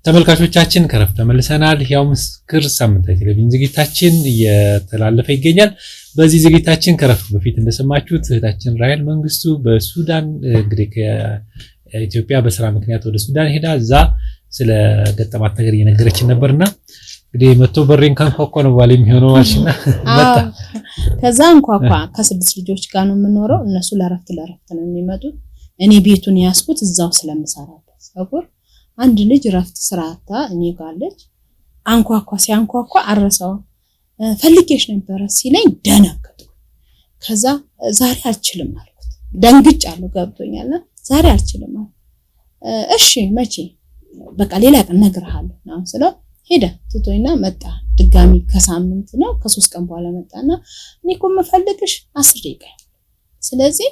ተመልካቾቻችን ከረፍት ተመልሰናል። ያው ምስክር ሳምንታዊ ቴሌቪዥን ዝግጅታችን እየተላለፈ ይገኛል። በዚህ ዝግጅታችን ከረፍት በፊት እንደሰማችሁት እህታችን ራሔል መንግስቱ በሱዳን እንግዲህ ከኢትዮጵያ በስራ ምክንያት ወደ ሱዳን ሄዳ እዛ ስለ ገጠማት ነገር እየነገረችን ነበርና እንግዲህ መጥቶ በሬን ካንኳኳ ነው ባለ የሚሆነው ማሽና መጣ። ከዛ እንኳኳ ከስድስት ልጆች ጋር ነው የምኖረው። እነሱ ለረፍት ነው የሚመጡት። እኔ ቤቱን ያስኩት እዛው ስለምሰራበት ሰፈር አንድ ልጅ ረፍት ስራታ እኔ ጋለች አንኳኳ። ሲያንኳኳ አረሳው ፈልጌሽ ነበር ሲለኝ ደነገጥኩ። ከዛ ዛሬ አልችልም አልኩት። ደንግጫለሁ ገብቶኛልና ዛሬ አልችልም አልኩት። እሺ መቼ? በቃ ሌላ ቀን እነግርሃለሁ ነው ስለው ሄደ ትቶይና መጣ። ድጋሚ ከሳምንት ነው ከ3 ቀን በኋላ መጣና እኔ እኮ መፈልግሽ 10 ደቂቃ ስለዚህ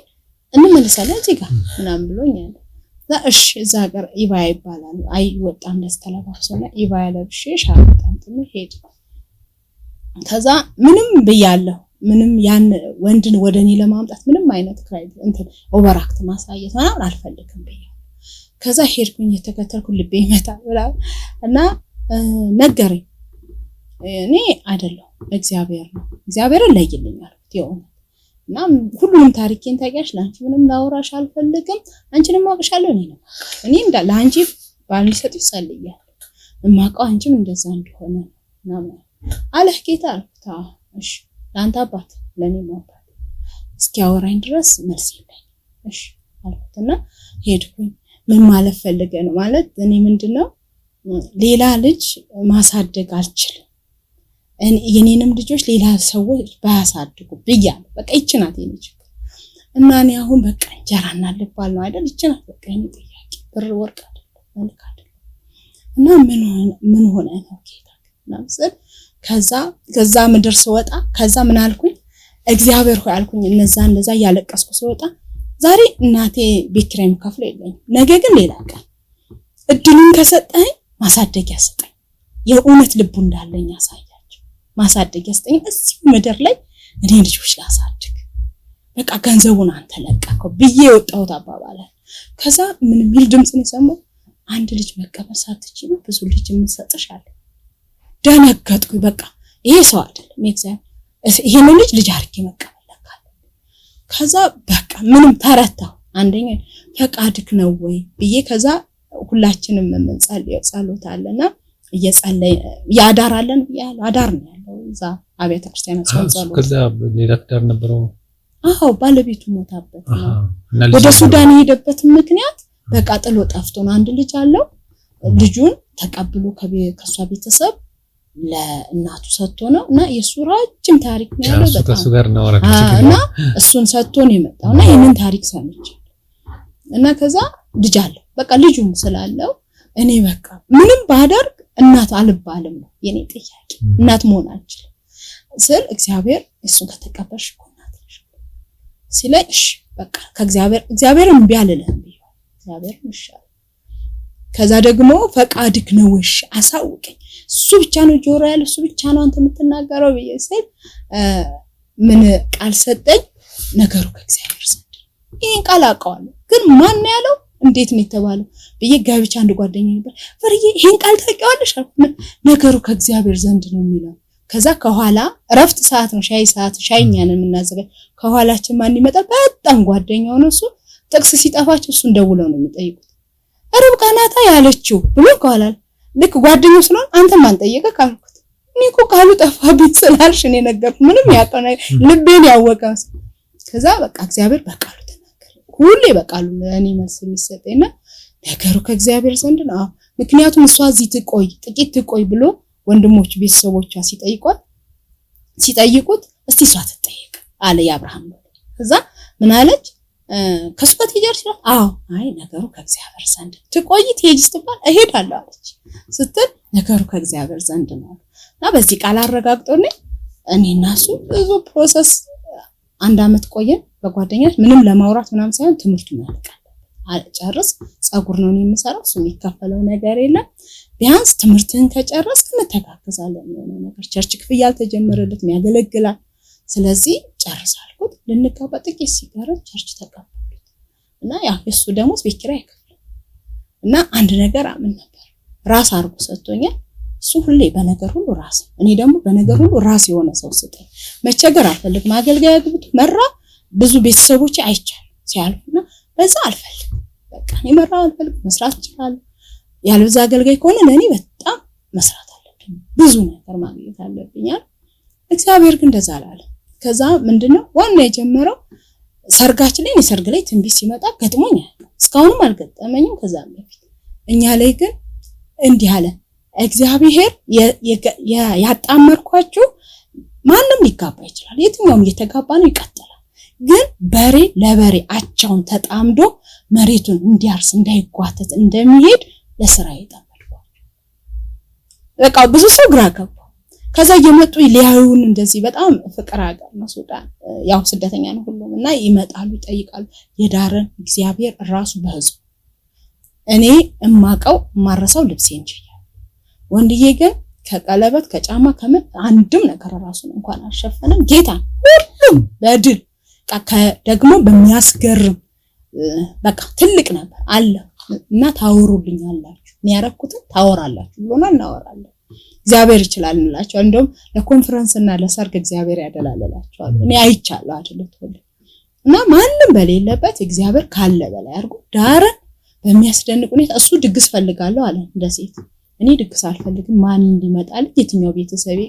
እንመለሳለን እዚህ ጋር ምናምን ብሎኛል። እሺ እዛ ሀገር ኢባያ ይባላል። አይ ወጣን ደስተለባሰና ኢባያ ለብሼ ሻርጣን ሄድ። ከዛ ምንም በያለሁ ምንም ያን ወንድን ወደኔ ለማምጣት ምንም አይነት ክራይት እንትን ኦቨርአክት ማሳየት ምናምን አልፈልግም በያ። ከዛ ሄድኩኝ የተከተልኩ ልቤ ይመታል እና ነገረኝ። እኔ አይደለም እግዚአብሔር ነው እግዚአብሔርን ለይልኝ አልኩት ይሁን እና ሁሉንም ታሪኬን ታውቂያለሽ ላንቺ ምንም ላውራሽ አልፈልግም አንቺንም ማውቅሻለሁ እኔ እንዳለ አንቺ ባልሰጥ ይጸልያል እማውቀው አንቺም እንደዛ እንደሆነ ምናምን አለህ ጌታ አልኩት። እሺ ላንተ አባት ለኔ ማባት እስኪያወራኝ ድረስ መልስ የለኝ እሺ አልኩትና ሄድኩኝ። ምን ማለት ፈልገ ነው ማለት እኔ ምንድነው ሌላ ልጅ ማሳደግ አልችልም የኔንም ልጆች ሌላ ሰዎች ባያሳድጉ ብያለሁ። በቃ ይችናት የኔ እና እኔ አሁን በቃ እንጀራና ልባል ነው አይደል ይችናት በቃ የኔ ጥያቄ ብር ወርቅ አይደለም መልክ አይደለም እና ምን ሆነ ነው ጌታ ናምሰል። ከዛ ምድር ስወጣ ከዛ ምን አልኩኝ እግዚአብሔር ሆይ አልኩኝ እንደዛ ያለቀስኩ ስወጣ ዛሬ እናቴ ቤት ኪራይ ከፍሎ የለኝ ነገ ግን ሌላ ቀን እድሉን ከሰጠኝ ማሳደግ ያሰጠኝ የእውነት ልቡ እንዳለኝ ያሳያቸው ማሳደግ ያሰጠኝ እዚህ ምድር ላይ እኔ ልጆች ላሳድግ በቃ ገንዘቡን አንተ ለቀቀው ብዬ ወጣሁት አባባለ። ከዛ ምን ሚል ድምጽ ነው የሰማው አንድ ልጅ መቀበል ሳትችል ብዙ ልጅ የምሰጥሻል። ደነገጥኩኝ። በቃ ይሄ ሰው አይደለም እግዚአብሔር ይሄን ልጅ አርጌ መቀበል ለካለ። ከዛ በቃ ምንም ተረታው። አንደኛ ፈቃድክ ነው ወይ ብዬ ከዛ ሁላችንም የምንጸልየው ጸሎት አለና እየጸለይ ያዳራለን ያለው አዳር ነው ያለው እዛ አብያተ ክርስቲያናት ጸሎት። ከዛ ሌላ ትዳር ነበረው። ባለቤቱ ሞታበት ነው ወደ ሱዳን የሄደበት ምክንያት በቃ ጥሎ ጠፍቶ ነው። አንድ ልጅ አለው። ልጁን ተቀብሎ ከሷ ቤተሰብ ለእናቱ ሰጥቶ ነው እና የሱ ረጅም ታሪክ ነው ያለው። በጣም ከሱ ጋር ነው እና እሱን ሰጥቶ ነው የመጣውና ይሄንን ታሪክ ሰምቼ እና ከዛ ልጅ አለው። በቃ ልጁም ስላለው እኔ በቃ ምንም ባደርግ እናት አልባልም ነው የኔ ጥያቄ። እናት መሆን አልችልም ስል እግዚአብሔር እሱን ከተቀበልሽ እናት ነሽ ሲለሽ በቃ እግዚአብሔርን ቢያልልህም ቢሆን እግዚአብሔርን ይሻል። ከዛ ደግሞ ፈቃድክ ነው እሺ አሳውቀኝ እሱ ብቻ ነው ጆሮ ያለው እሱ ብቻ ነው አንተ የምትናገረው ብዬ ምን ቃል ሰጠኝ። ነገሩ ከእግዚአብሔር ዘንድ ይሄን ቃል አውቀዋለሁ ግን ማን ያለው እንዴት ነው የተባለው ብዬ ጋብቻ አንድ ጓደኛዬ ነበር ፈርዬ ይሄን ቃል ታውቂዋለሽ አልኩት። ነገሩ ከእግዚአብሔር ዘንድ ነው የሚለው። ከዛ ከኋላ ረፍት ሰዓት ነው ሻይኛን የምናዘጋጅ ከኋላችን ማን ይመጣል በጣም ጓደኛው ነው እሱ ጥቅስ ሲጠፋቸው እሱን ደውለው ነው የሚጠይቁት ርብቃ ናታ ያለችው ብሎ ከኋላ ልክ ጓደኛው ስለሆነ አንተ ማን ጠየቀህ ካልኩት እኔ እኮ ቃሉ ጠፋብኝ ስላልሽ እኔ ነገርኩ ምንም ያቀው ልቤን ያወቀው። ከዛ በቃ እግዚአብሔር በቃሉ ሁሌ በቃሉ ለኔ መልስ የሚሰጠኝና ነገሩ ከእግዚአብሔር ዘንድ ነው። ምክንያቱም እሷ እዚህ ጥቂት ትቆይ ብሎ ወንድሞች ቤተሰቦቿ ሲጠይቁት እስቲ እሷ ትጠይቅ አለ ያብርሃም። ከዛ ምን አለች ከስበት ይጀርስ አይ ነገሩ ከእግዚአብሔር ዘንድ ትቆይ ትሄጂ ስትባል እሄዳለሁ አለች ስትል ነገሩ ከእግዚአብሔር ዘንድ ነው እና በዚህ ቃል አረጋግጦልኝ እኔና እሱ ብዙ ፕሮሰስ 1 አመት ቆየን በጓደኛች ምንም ለማውራት ምናምን ሳይሆን ትምህርቱ ያልቃል አጨርስ ጸጉር ነው የምሰራው እሱ የሚከፈለው ነገር የለም ቢያንስ ትምህርትን ከጨረስክ እንተጋገዛለን የሆነ ነገር ቸርች ክፍያ ያልተጀመረለት የሚያገለግላል ስለዚህ ጨርሳልኩት ልንጋባ ጥቂት ሲቀር ቸርች ተቀበሉት እና ያ እሱ ደሞዝ ቤት ኪራይ አይከፍልም እና አንድ ነገር አምን ነበር ራስ አርጎ ሰጥቶኛል። እሱ ሁሌ በነገር ሁሉ ራስ፣ እኔ ደግሞ በነገር ሁሉ ራስ የሆነ ሰው ስጠኝ። መቸገር አልፈልግም። አገልጋይ አግብቶ መራ ብዙ ቤተሰቦች አይቻል ሲያልፉና በዛ አልፈልግም። በቃ እኔ መራ አልፈልግም። መስራት እችላለሁ። ያለዛ አገልጋይ ከሆነ ለኔ በጣም መስራት አለብኝ፣ ብዙ ነገር ማግኘት አለብኛል። እግዚአብሔር ግን እንደዛ አላለ። ከዛ ምንድነው ዋና የጀመረው ሰርጋችን ላይ ሰርግ ላይ ትንቢት ሲመጣ ገጥሞኛል። እስካሁንም አልገጠመኝም። ከዛ በፊት እኛ ላይ ግን እንዲህ አለ እግዚአብሔር ያጣመርኳችሁ ማንም ሊጋባ ይችላል። የትኛውም እየተጋባ ነው ይቀጥላል። ግን በሬ ለበሬ አቻውን ተጣምዶ መሬቱን እንዲያርስ እንዳይጓተት እንደሚሄድ ለስራ ይጠመድኳል። በቃ ብዙ ሰው ግራ ገባ። ከዛ እየመጡ ሊያዩን እንደዚህ በጣም ፍቅር ሀገር ነው ሱዳን፣ ያው ስደተኛ ነው ሁሉም እና ይመጣሉ ይጠይቃሉ። የዳረን እግዚአብሔር ራሱ በህዝቡ እኔ እማቀው ማረሳው ልብሴን እንጂ ወንድዬ ግን ከቀለበት ከጫማ ከምን አንድም ነገር ራሱን እንኳን አልሸፈነም። ጌታ ሁሉም በድል ደግሞ በሚያስገርም በቃ ትልቅ ነበር አለ እና ታወሩልኛላችሁ እኔ ያረኩትን ታወራላችሁ ብሎና እናወራለን። እግዚአብሔር ይችላል እንላችኋል። እንደውም ለኮንፈረንስ እና ለሰርግ እግዚአብሔር ያደላላችኋል። እኔ አይቻለሁ አይደለም እና ማንም በሌለበት እግዚአብሔር ካለ በላይ አድርጎ ዳረን በሚያስደንቅ ሁኔታ። እሱ ድግስ ፈልጋለሁ አለ እንደ ሴት። እኔ ድግስ አልፈልግም። ማን እንዲመጣልኝ የትኛው ቤተሰቤ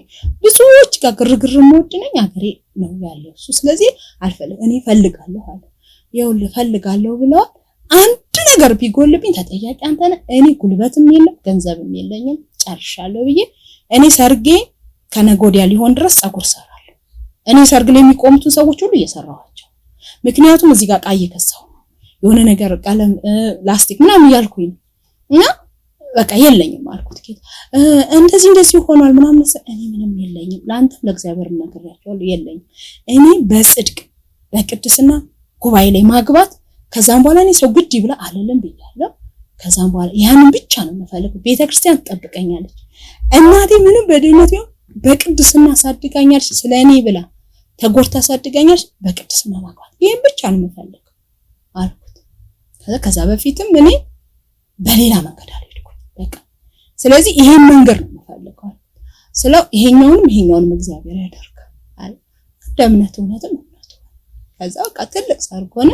ብዙዎች ጋር ግርግር ሞድ ነኝ አገሬ ነው ያለው እሱ። ስለዚህ አልፈልግም እኔ ፈልጋለሁ አለ። ይኸውልህ ፈልጋለሁ ብለዋል። አንድ ነገር ቢጎልብኝ ተጠያቂ አንተ ነህ። እኔ ጉልበትም የለም ገንዘብም የለኝም ጨርሻለሁ ብዬ እኔ ሰርጌ ከነጎዲያ ሊሆን ድረስ ጸጉር ሰራለሁ። እኔ ሰርግ ላይ የሚቆሙትን ሰዎች ሁሉ እየሰራኋቸው፣ ምክንያቱም እዚህ ጋር ቃይ ከሳው የሆነ ነገር ቀለም ላስቲክ ምናምን እያልኩኝ እና በቃ የለኝም አልኩት። ጌታ እንደዚህ ሆኗል ምናምን እኔ ምንም የለኝም። ለአንተም ለእግዚአብሔርም ነግሬያቸዋለሁ የለኝም። እኔ በጽድቅ በቅድስና ጉባኤ ላይ ማግባት ከዛም በኋላ እኔ ሰው ግድ ይብላ አልልም ብያለሁ። ከዛም በኋላ ያንን ብቻ ነው የምፈልገው። ቤተክርስቲያን ትጠብቀኛለች። እናቴ ምንም በድህነት ቢሆን በቅድስና አሳድጋኛለች። ስለኔ ብላ ተጎርታ አሳድጋኛለች። በቅድስና ማግባት ይሄን ብቻ ነው የምፈልገው አልኩት። ከዛ በፊትም እኔ በሌላ መንገድ አልሄድኩም በቃ። ስለዚህ ይሄን መንገድ ነው የምፈልገው ስለው ይሄኛውንም እግዚአብሔር ያደርጋል አለ። እንደምነት እውነትም እውነቱ። ከዛ በቃ ትልቅ ሰርግ ሆነ።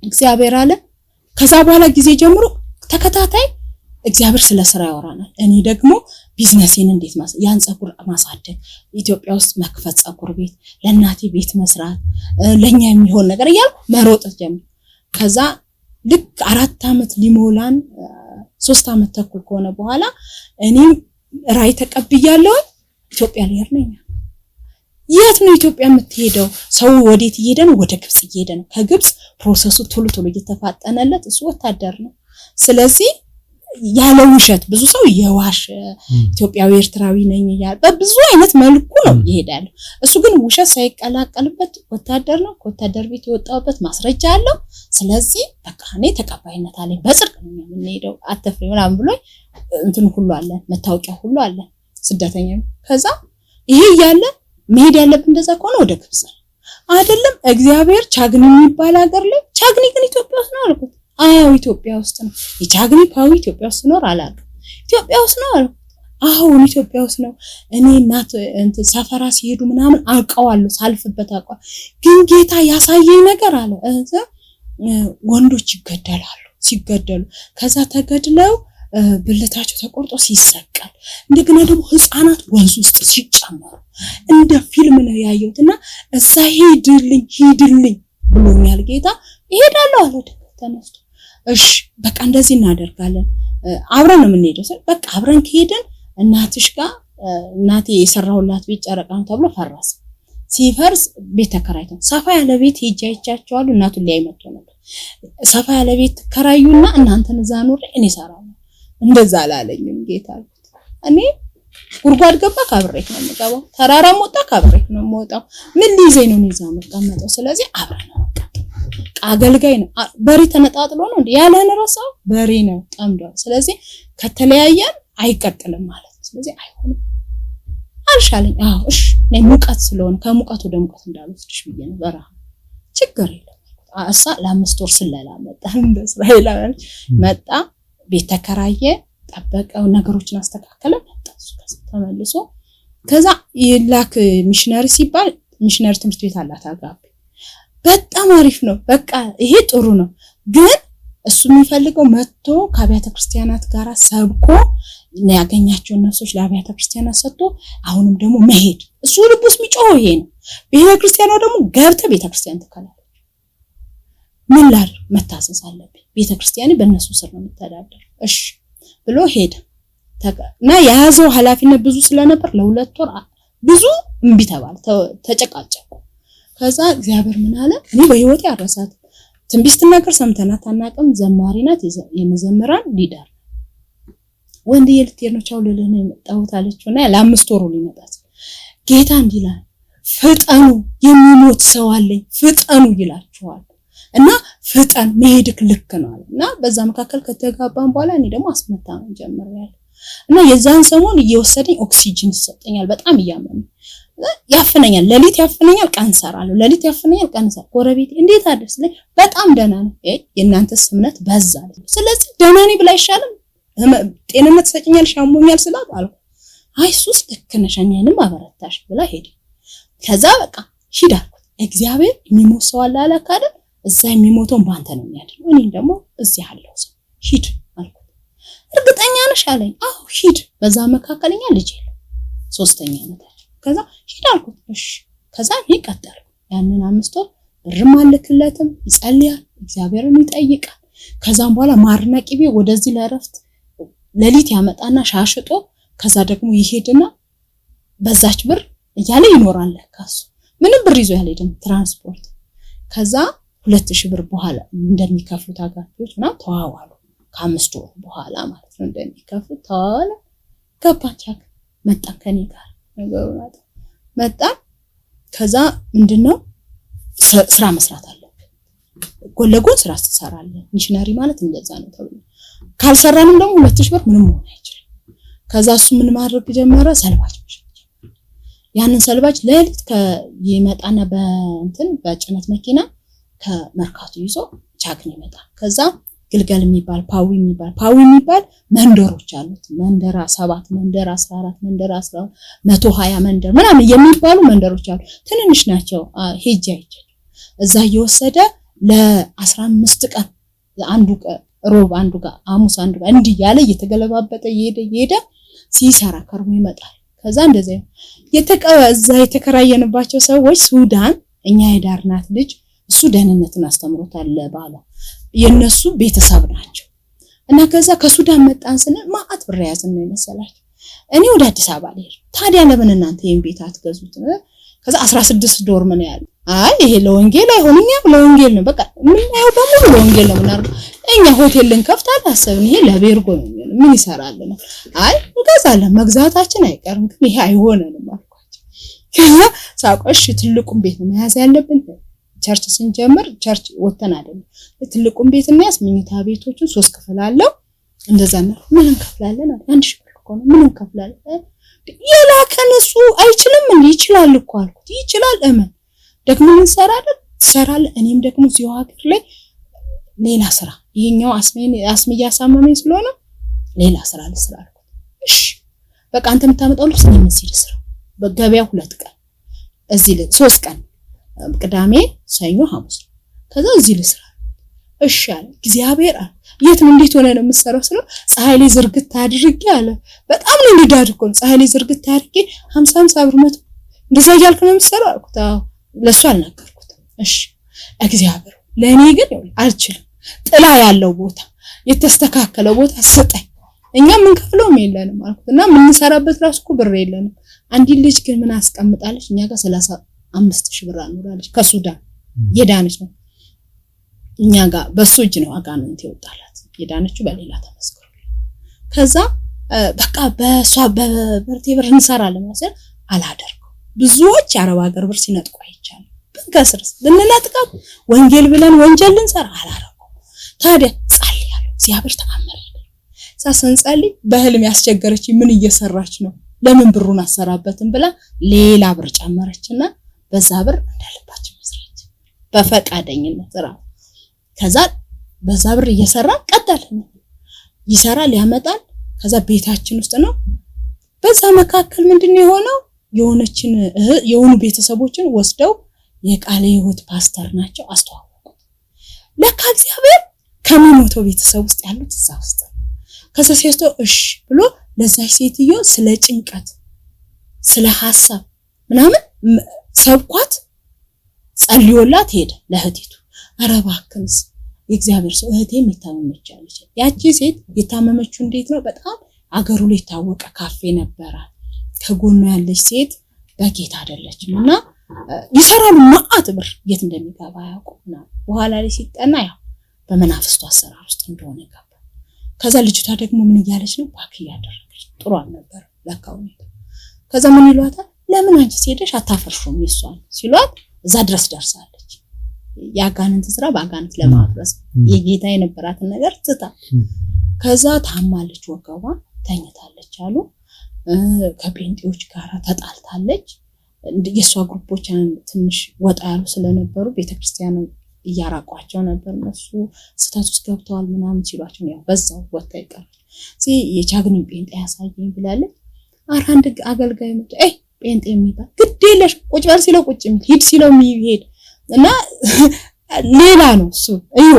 እግዚአብሔር አለ። ከዛ በኋላ ጊዜ ጀምሮ ተከታታይ እግዚአብሔር ስለ ስራ ያወራናል። እኔ ደግሞ ቢዝነሴን እንዴት ያን ጸጉር ማሳደግ፣ ኢትዮጵያ ውስጥ መክፈት ጸጉር ቤት፣ ለእናቴ ቤት መስራት፣ ለኛ የሚሆን ነገር እያልኩ መሮጥ ጀምሮ ከዛ ልክ 4 አመት ሊሞላን 3 አመት ተኩል ከሆነ በኋላ እኔም ራይ ተቀብያለሁ። ኢትዮጵያ ልሄድ ነኝ። የት ነው ኢትዮጵያ የምትሄደው? ሰው ወዴት እየሄደ ነው? ወደ ግብጽ እየሄደ ነው። ከግብጽ ፕሮሰሱ ቶሎ እየተፋጠነለት እሱ ወታደር ነው። ስለዚህ ያለ ውሸት ብዙ ሰው የዋሽ ኢትዮጵያዊ ኤርትራዊ ነኝ ይላል። በብዙ አይነት መልኩ ነው ይሄዳል። እሱ ግን ውሸት ሳይቀላቀልበት ወታደር ነው። ከወታደር ቤት የወጣበት ማስረጃ አለው። ስለዚህ በቃ እኔ ተቀባይነት አለኝ፣ በጽድቅ ነው የምንሄደው፣ አትፍሪ ምናምን ብሎ እንትን ሁሉ አለ፣ መታወቂያ ሁሉ አለ፣ ስደተኛ። ከዛ ይሄ ያለ መሄድ ያለብን እንደዛ ከሆነ ወደ ግብጽ አይደለም። እግዚአብሔር ቻግኒ የሚባል ሀገር ላይ ቻግኒ ግን ኢትዮጵያ ውስጥ ነው አልኩት። አዎ ኢትዮጵያ ውስጥ ነው። የቻግኒ ፓዊ ኢትዮጵያ ውስጥ ነው አላውቅም። ኢትዮጵያ ውስጥ ነው አልኩት። አሁን ኢትዮጵያ ውስጥ ነው። እኔ እናት ሰፈራ ሲሄዱ ምናምን አውቀዋለሁ፣ ሳልፍበት አውቀዋለሁ። ግን ጌታ ያሳየኝ ነገር አለ። ወንዶች ይገደላሉ። ሲገደሉ ከዛ ተገድለው ብልታቸው ተቆርጦ ሲሰቀል፣ እንደገና ደግሞ ህፃናት ወንዝ ውስጥ ሲጨመሩ እንደ ፊልም ነው ያየሁትና እዛ ሂድልኝ ብሎኛል ጌታ። እሄዳለሁ አለ ተነስቶ። እሺ በቃ እንደዚህ እናደርጋለን፣ አብረን ነው የምንሄደው። በቃ አብረን ከሄድን እናትሽ ጋር እናቴ የሰራሁላት ቤት ጨረቃ ነው ተብሎ ፈረሰ። ሲፈርስ ቤት ተከራይተን ሰፋ ያለ ቤት ሄጄ አይቻቸዋለሁ። እናቱን ሊያይ መጥቶ ነበር። ሰፋ ያለ ቤት ከራዩና እናንተን እዛ ኖር እኔ እሰራለሁ። እንደዛ አላለኝም ጌታ። እኔ ጉርጓድ ገባ ካብሬት ነው የምገባው፣ ተራራም ወጣ ካብሬት ነው የምወጣው። ምን ሊይዘኝ ነው እዛ መቀመጠው? ስለዚህ አብረን ነው አገልጋይ ነው። በሬ ተነጣጥሎ ነው እንዴ ያለን ራሳው በሬ ነው ጠምዷል። ስለዚህ ከተለያየን አይቀጥልም ማለት ነው። ስለዚህ አይሆንም አልሻለኝ። አዎ እሺ ነኝ ሙቀት ስለሆነ ከሙቀት ወደ ሙቀት እንዳልወስድሽ ብዬ ነው። በረሃ ችግር የለም አሳ ለ5 ወር ስለላ መጣ። እንደ እስራኤል መጣ። ቤት ተከራየ። ጠበቀው ነገሮችን አስተካከለ ተመልሶ ከዛ ይላክ ሚሽነሪ ሲባል ሚሽነሪ ትምህርት ቤት አላት አጋቢ በጣም አሪፍ ነው በቃ ይሄ ጥሩ ነው ግን እሱ የሚፈልገው መጥቶ ከአብያተ ክርስቲያናት ጋር ሰብኮ ያገኛቸውን ነፍሶች ለአብያተ ክርስቲያናት ሰጥቶ አሁንም ደግሞ መሄድ እሱ ልቡስ የሚጮህ ይሄ ነው ቤተክርስቲያኗ ደግሞ ገብተ ቤተክርስቲያን ተከላለ ምን ላር መታሰስ አለብኝ ቤተክርስቲያኔ በእነሱ ስር ነው የምትተዳደር እሺ ብሎ ሄደ እና ያዘው ኃላፊነት ብዙ ስለነበር ለሁለት ወር ብዙ እምቢ ተባለ ተጨቃጨቁ ከዛ እግዚአብሔር ምን አለ እኔ በህይወቴ አረሳት ትንቢት ነገር ሰምተናት አናቀም ዘማሪ ናት የመዘምራን ሊደር ወንድ የልትየር ነው ቻው ለለነ የመጣሁት አለችውና ለ5 ወር ሊመጣት ጌታ እንዲላል ፍጠኑ የሚሞት ሰው አለኝ ፍጠኑ ይላችኋል እና ፍጠን መሄድክ ልክ ነው አለና በዛ መካከል ከተጋባን በኋላ እኔ ደግሞ አስመታን ጀመርያለሁ እና የዛን ሰሞን እየወሰደኝ ኦክሲጅን ይሰጠኛል በጣም ያመመኝ ያፈነኛል ለሊት ያፈነኛል ቀን ሰራለሁ ለሊት ያፈነኛል ቀን ሰራ ጎረቤት እንዴት አደርስልኝ በጣም ደህና ነው የእናንተስ እምነት በዛል ስለዚህ ደህና ነኝ ብላ ይሻላል ጤንነት ሰጭኛል ሻሞኛል ስላት አልኩ አይ ሱስ ለከነሻኛንም አበረታሽ ብላ ሄደ ከዛ በቃ ሂድ አልኩት እግዚአብሔር የሚሞት ሰው አለ አላካደ እዛ የሚሞተው ባንተ ነው የሚያድነው እኔ ደግሞ እዚህ አለው ሰው ሂድ አልኩት እርግጠኛ ነሽ አለኝ አዎ ሂድ በዛ መካከለኛ ልጅ የለም 3ኛ ዓመታችን ከዛ ሂድ አልኩት እሺ ከዛ ይቀጥላል ያንን 5 ወር ብርም አልክለትም ይጸልያል እግዚአብሔርን ይጠይቃል ከዛም በኋላ ማርና ቂቤ ወደዚህ ለረፍት ለሊት ያመጣና ሻሽጦ ከዛ ደግሞ ይሄድና በዛች ብር እያለ ይኖራል ለካሱ ምንም ብር ይዞ ያልሄድም ትራንስፖርት ከዛ 2000 ብር በኋላ እንደሚከፍሉት አጋጆችና ተዋዋሉ ከ5 ወር በኋላ ማለት ነው እንደሚከፍሉት ተዋዋለ ገባቻክ መጣ ከኔ ጋር ነገሩና መጣ ከዛ ምንድነው ስራ መስራት አለበት ጎለጎን ስራ ትሰራለህ ሚሽነሪ ማለት እንደዛ ነው ተብሎ ካልሰራንም ደግሞ 2000 ብር ምንም ሆነ አይችልም ከዛ እሱ ምን ማድረግ ጀመረ ሰልባጅ ያንን ሰልባጅ ለሊት ከይመጣና በእንትን በጭነት መኪና ከመርካቶ ይዞ ቻግኒ ይመጣ ከዛ ግልገል የሚባል ፓዊ የሚባል መንደሮች አሉት መንደር 7 መንደር 14 መንደር 12 120 መንደር ምናምን የሚባሉ መንደሮች አሉ ትንንሽ ናቸው ሄጃ ይችላል እዛ እየወሰደ ለ15 ቀን አንዱ ሮብ አንዱ ጋር ሐሙስ አንዱ ጋር እንዲህ ያለ እየተገለባበጠ ይሄደ ሲሰራ ከርሞ ይመጣል ከዛ እንደዚህ እዛ የተከራየንባቸው ሰዎች ሱዳን እኛ የዳርናት ልጅ እሱ ደህንነትን አስተምሮታል ለባሏ የነሱ ቤተሰብ ናቸው እና ከዛ ከሱዳን መጣን ስለ ማአት ብር ያዘን ነው መሰላችሁ እኔ ወደ አዲስ አበባ ልሄድ ታዲያ ለምን እናንተ ይሄን ቤት አትገዙት ከዛ 16 ዶርም ነው ያለው አይ ይሄ ለወንጌል አይሆንኛ ለወንጌል ነው በቃ ምን ያው ደግሞ ለወንጌል ነው ምናምን እኛ ሆቴል ልንከፍት አላሰብን ይሄ ለቤርጎ ነው ምን ይሰራል ነው አይ እንገዛለን መግዛታችን አይቀርም ግን ይሄ አይሆነንም አልኳቸው ከዛ ሳቆሽ ትልቁን ቤት ነው መያዝ ያለብን ቸርች ስንጀምር ቸርች ወተን አይደለም ትልቁን ቤት እና ያስመኝታ ቤቶችን 3 ክፍል አለው እንደዛ ነው ምን እንከፍላለን አንድ ሺህ ብር እኮ ነው ምን እንከፍላለን የላከን እሱ አይችልም እንዴ ይችላል እኮ አልኩት ይችላል እመን ደግሞ እንሰራለን እኔም ደግሞ እዚሁ ሀገር ላይ ሌላ ስራ ይሄኛው አስመያ ያሳመመኝ ስለሆነ ሌላ ስራ ልስራ አልኩት እሺ በቃ አንተ የምታመጣው ልብስ ነው መስል ስራ በገበያ 2 ቀን እዚህ 3 ቀን ቅዳሜ ሰኞ ሐሙስ ከዛ እዚህ ልስራ እሺ አለ እግዚአብሔር የት ነው እንዴት ሆነ ነው የምሰራው ስለ ፀሐይ ላይ ዝርግት አድርጌ አለ በጣም ነው እንዲዳድኮ ፀሐይ ላይ ዝርግት አድርጌ 50 ብር መቶ እንደዛ ያልኩ ነው የምሰራው አልኩት ለሱ አልነገርኩት እሺ እግዚአብሔር ለኔ ግን አልችልም ጥላ ያለው ቦታ የተስተካከለ ቦታ ሰጠኝ እኛ ምን ከፍለው የለንም አልኩትና ምን እንሰራበት ራስ እኮ ብር የለንም አንዲ ልጅ ግን ምን አስቀምጣለች እኛ ጋር 35000 ብር አኖራለች ከሱዳን የዳነች ነው እኛ ጋር በሱ እጅ ነው አጋንንት ይወጣላት የዳነችው በሌላ ተመስክሮ ከዛ በቃ በሷ በበርቴ ብር እንሰራለን ማለት አላደርኩ ብዙዎች አረብ ሀገር ብር ሲነጥቁ አይቻል በከስርስ ልንላጥቃት ወንጌል ብለን ወንጀል ልንሰራ አላረኩ ታዲያ ጸልያለሁ እግዚአብሔር ተአምር ሳሰንጸልይ በህልም ያስቸገረች ምን እየሰራች ነው ለምን ብሩን አሰራበትን ብላ ሌላ ብር ጨመረችና በዛ ብር እንደልባችን መስራት በፈቃደኝነት ራሱ ከዛ በዛ ብር እየሰራ ቀጠልን ይሰራል ያመጣል ከዛ ቤታችን ውስጥ ነው። በዛ መካከል ምንድነው የሆነው የሆኑ ቤተሰቦችን ወስደው የቃለ ሕይወት ፓስተር ናቸው አስተዋወቁት። ለካ እግዚአብሔር ከሚሞተው ቤተሰብ ውስጥ ያሉት እዛ ውስጥ ከዛ ሲያስተው እሺ ብሎ ለዛች ሴትዮ ስለ ጭንቀት ስለ ሐሳብ ምናምን ሰብኳት ጸልዮላት ሄደ ለእህቲቱ። ኧረ እባክንስ የእግዚአብሔር ሰው እህቴም የታመመች አለች። ያቺ ሴት የታመመችው እንዴት ነው? በጣም አገሩ ላይ ታወቀ ካፌ ነበራት። ከጎኗ ያለች ሴት በጌታ አይደለችም እና ይሰራሉ ማአት ብር የት እንደሚገባ ያውቁና በኋላ ላይ ሲጠና ያው በመናፍስቱ አሰራር ውስጥ እንደሆነ ገባ። ከዛ ልጅቷ ደግሞ ምን እያለች ነው? ባክ እያደረገች ጥሩ አልነበር ለካው። ከዛ ምን ይሏታል? ለምን አንቺ ሄደሽ አታፈርሹም ይሷል ሲሏት እዛ ድረስ ደርሳለች። ያጋንንት ስራ ባጋንንት ለማፍረስ የጌታ የነበራትን ነገር ትታ ከዛ ታማለች፣ ወገቧ ተኝታለች አሉ። ከጴንጤዎች ጋር ተጣልታለች። የሷ ግሩፖች ትንሽ ወጣ ያሉ ስለነበሩ ቤተክርስቲያን እያራቋቸው ነበር። እነሱ ስህተት ውስጥ ገብተዋል ምናምን ሲሏቸው ያው በዛው ወጣ ይቀራል። የቻግኒ ጴንጤ ያሳየኝ ብላለች። አንድ አገልጋይ መጣ ጴንጤ የሚባል ግድ የለሽ ቁጭ በል ሲለው ቁጭ የሚል ሂድ ሲለው የሚሄድ እና ሌላ ነው እሱ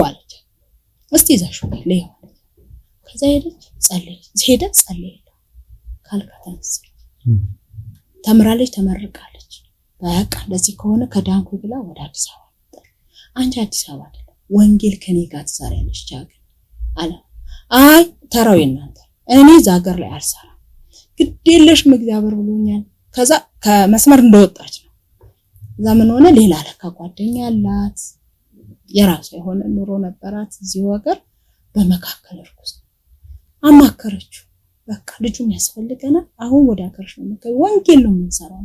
አለች። እስቲ ይዛሽ ለይ ከዛ ሄደች ጸለየች ካልካተንስ ተምራለች ተመርቃለች። በቃ እንደዚህ ከሆነ ከዳንኩ ብላ ወደ አዲስ አበባ መጣች። አንቺ አዲስ አበባ አይደለም ወንጌል ከኔ ጋር ትሰሪያለሽ ቻግኒ አለ። አይ ተራው እናንተ እኔ ዛገር ላይ አልሰራም ግዴለሽ እግዚአብሔር ብሎኛል። ከዛ ከመስመር እንደወጣች ነው። እዛ ምን ሆነ ሌላ ለካ ጓደኛ አላት የራሷ የሆነ ኑሮ ነበራት እዚህ ሀገር። በመካከል እርኩስ አማከረችው። በቃ ልጁም ያስፈልገናል አሁን ወደ ሀገርሽ ነው ወንጌል ነው የምንሰራው።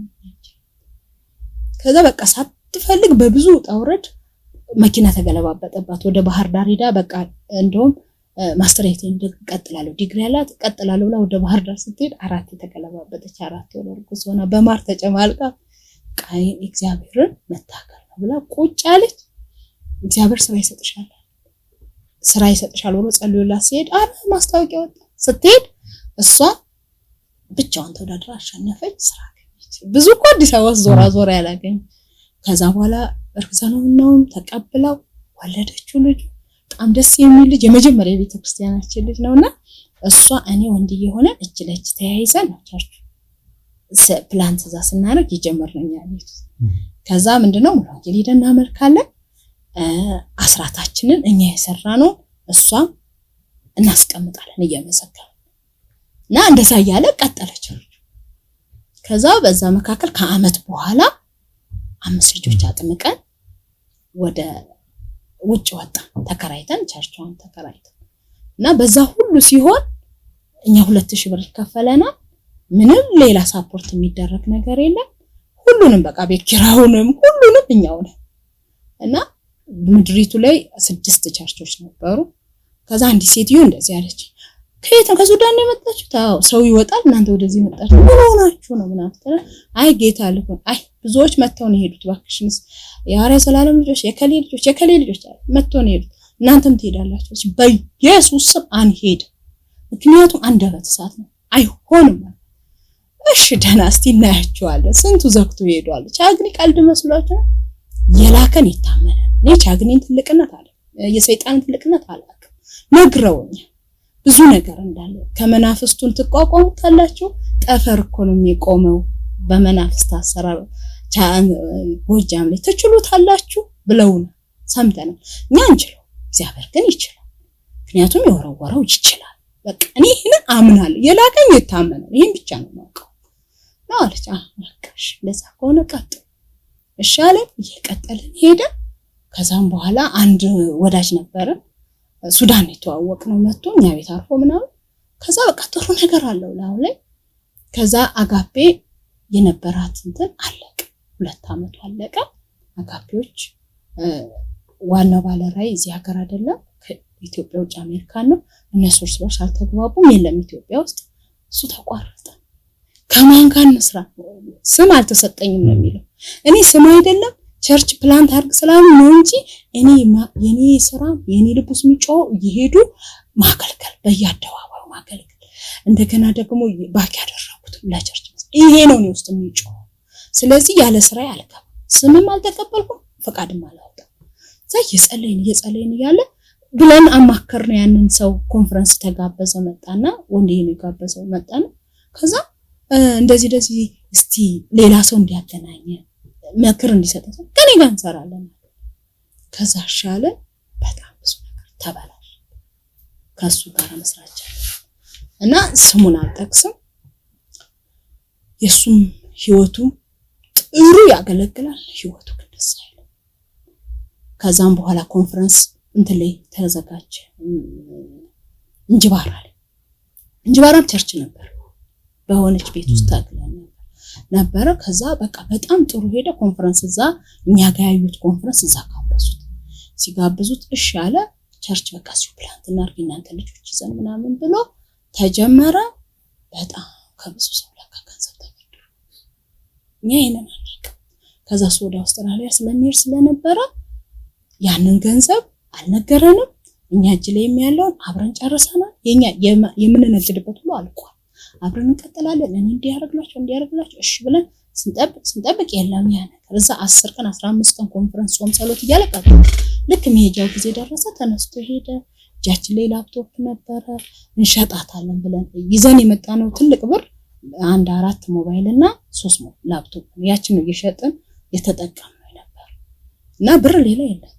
ከዛ በቃ ሳትፈልግ በብዙ ጣውረድ መኪና ተገለባበጠባት። ወደ ባህር ዳር ሄዳ በቃ እንደውም ማስተሬቴን እንደቀጥላለሁ ዲግሪ ያላት ቀጥላለሁ ብላ ወደ ባህር ዳር ስትሄድ 4 የተገለባበጠች 4 ወር እርጉዝ ሆና በማር ተጨማልቃ ቃይ እግዚአብሔርን መታከል ነው ብላ ቁጭ አለች። እግዚአብሔር ስራ ይሰጥሻል ብሎ ጸልዮላት ሲሄድ ማስታወቂያ ወጣ። ስትሄድ እሷ ብቻዋን ተወዳድራ አሸነፈች፣ ስራ አገኘች። ብዙ እኮ አዲስ አበባ ዞራ ያላገኝ። ከዛ በኋላ እርግዝናውን ተቀብላው ወለደችው። ልጅ በጣም ደስ የሚል ልጅ የመጀመሪያ ቤተክርስቲያናችን ልጅ ነውና እሷ እኔ ወንድዬ ሆነ እጅ ለእጅ ተያይዘን ቻርቹ ፕላን ትዛ ስናደርግ ይጀምርኛል ቤት። ከዛ ምንድነው ሙሉ ወንጌል ሄደን እናመልካለን። አስራታችንን እኛ የሰራነው እሷ እናስቀምጣለን እየመሰከረ እና እንደዛ ያለ ቀጠለች። ከዛ በዛ መካከል ከአመት በኋላ 5 ልጆች አጥምቀን ወደ ውጭ ወጣ ተከራይተን ቸርቿን ተከራይተን እና በዛ ሁሉ ሲሆን እኛ 2000 ብር ከፈለናል። ምንም ሌላ ሳፖርት የሚደረግ ነገር የለም። ሁሉንም በቃ ቤት ኪራዩንም ሁሉንም እኛው ነን እና ምድሪቱ ላይ 6 ቸርቾች ነበሩ። ከዛ አንዲት ሴትዮ እንደዚህ አለች፣ ከሱዳን ነው የመጣችው? ታው ሰው ይወጣል እናንተ ወደዚህ መጣችሁ ምን ሆናችሁ ነው ምናምን። አይ ጌታ ልኩን አይ ብዙዎች መተው ነው የሄዱት ባክሽንስ የሐዋርያ ሰላለም ልጆች የከሌ ልጆች መተው ነው የሄዱት እናንተም ትሄዳላችሁ። በኢየሱስ ስም አንሄድ፣ ምክንያቱም አንደበት እሳት ነው አይሆንም። እሺ ደህና እስቲ እናያቸዋለን። ስንቱ ዘግቶ ይሄዳል። ቻግኒ ቀልድ መስሏችሁ የላከን ይታመናል። እኔ ቻግኒን ትልቅነት አለ የሰይጣን ትልቅነት አላውቅም። ነግረውኝ ብዙ ነገር እንዳለ ከመናፍስቱን ትቋቋሙታላችሁ። ጠፈር እኮ ነው የሚቆመው በመናፍስት አሰራር ጎጃም ላይ ትችሉታላችሁ ብለውና ሰምተናል። እኛ አንችለው፣ እግዚአብሔር ግን ይችላል። ምክንያቱም የወረወረው ይችላል። በቃ እኔ ይሄን አምናለሁ። የላከኝ ይታመናል። ይሄን ብቻ ነው የማውቀው ነው አለች። በቃሽ ለዛ ከሆነ ቀጥ እሻለ እየቀጠልን ሄደ። ከዛም በኋላ አንድ ወዳጅ ነበረ ሱዳን የተዋወቅ ነው መጥቶ እኛ ቤት አርፎ ምናምን። ከዛ በቃ ጥሩ ነገር አለው ላው ላይ። ከዛ አጋፔ የነበራት እንትን አለቀ። 2 አመት አለቀ። አጋፔዎች ዋናው ባለራይ እዚህ ሀገር አይደለም ከኢትዮጵያ ውጭ አሜሪካን ነው። እነሱ እርስ በርስ አልተግባቡም። የለም ኢትዮጵያ ውስጥ እሱ ተቋረጠ። ከማን ጋር እንስራ ስም አልተሰጠኝም ነው የሚለው። እኔ ስም አይደለም ቸርች ፕላንት አርግ ስላሉ ነው እንጂ እኔ የኔ ስራ የኔ ልቡስ የሚጮው ይሄዱ ማገልገል በየአደባባዩ ማገልገል እንደገና ደግሞ ባክ ያደረኩት ለቸርች ይሄ ነው ነው ውስጥ የሚጮህ። ስለዚህ ያለ ስራ አልገባም፣ ስምም አልተቀበልኩም፣ ፈቃድም አላወጣም። እየጸለይን እያለ ብለን አማከርነው ያንን ሰው። ኮንፈረንስ ተጋበዘ መጣና ወንዴን ጋበዘው መጣና ከዛ እንደዚህ እስቲ ሌላ ሰው እንዲያገናኘ ምክር እንዲሰጠው ከኔ ጋር እንሰራለን። ከዛ ሻለ በጣም ብዙ ነገር ተበላሽ ከሱ ጋር መስራት እና ስሙን አልጠቅስም። የሱም ህይወቱ ጥሩ ያገለግላል፣ ህይወቱ ግን ደስ አይልም። ከዛም በኋላ ኮንፈረንስ እንትን ላይ ተዘጋጀ እንጅባራም ቸርች ነበር፣ በሆነች ቤት ውስጥ ታግለን ነበር። ከዛ በቃ በጣም ጥሩ ሄደ ኮንፈረንስ። እዛ እኛ ጋር ያዩት ኮንፈረንስ እዛ ሲጋብዙት እሺ አለ። ቸርች በቃ ሲው ፕላንት እናርግ እናንተ ልጆች ይዘን ምናምን ብሎ ተጀመረ። በጣም ከብዙ ሰው ለካ ገንዘብ ተበደረ። እኛ ይሄንን አናውቅም። ከዛ ወደ አውስትራሊያ ስለሚሄድ ስለነበረ ያንን ገንዘብ አልነገረንም። እኛ እጅ ላይ የሚያለውን አብረን ጨርሰናል። የኛ የምንነግድበት ሁሉ አልቋል። አብረን እንቀጥላለን። እኔ እንዲያረግላችሁ እሺ ብለን ስንጠብቅ የለም ያ ነገር። እዛ 10 ቀን 15 ቀን ኮንፈረንስ ጾም ጸሎት እያለቀቀ ልክ መሄጃው ጊዜ ደረሰ። ተነስቶ ሄደ። እጃችን ላይ ላፕቶፕ ነበረ እንሸጣታለን ብለን ይዘን የመጣነው ትልቅ ብር 4 ሞባይል እና 3 ላፕቶፕ ያችን ነው እየሸጥን የተጠቀምነው ነበር እና ብር ሌላ የለም።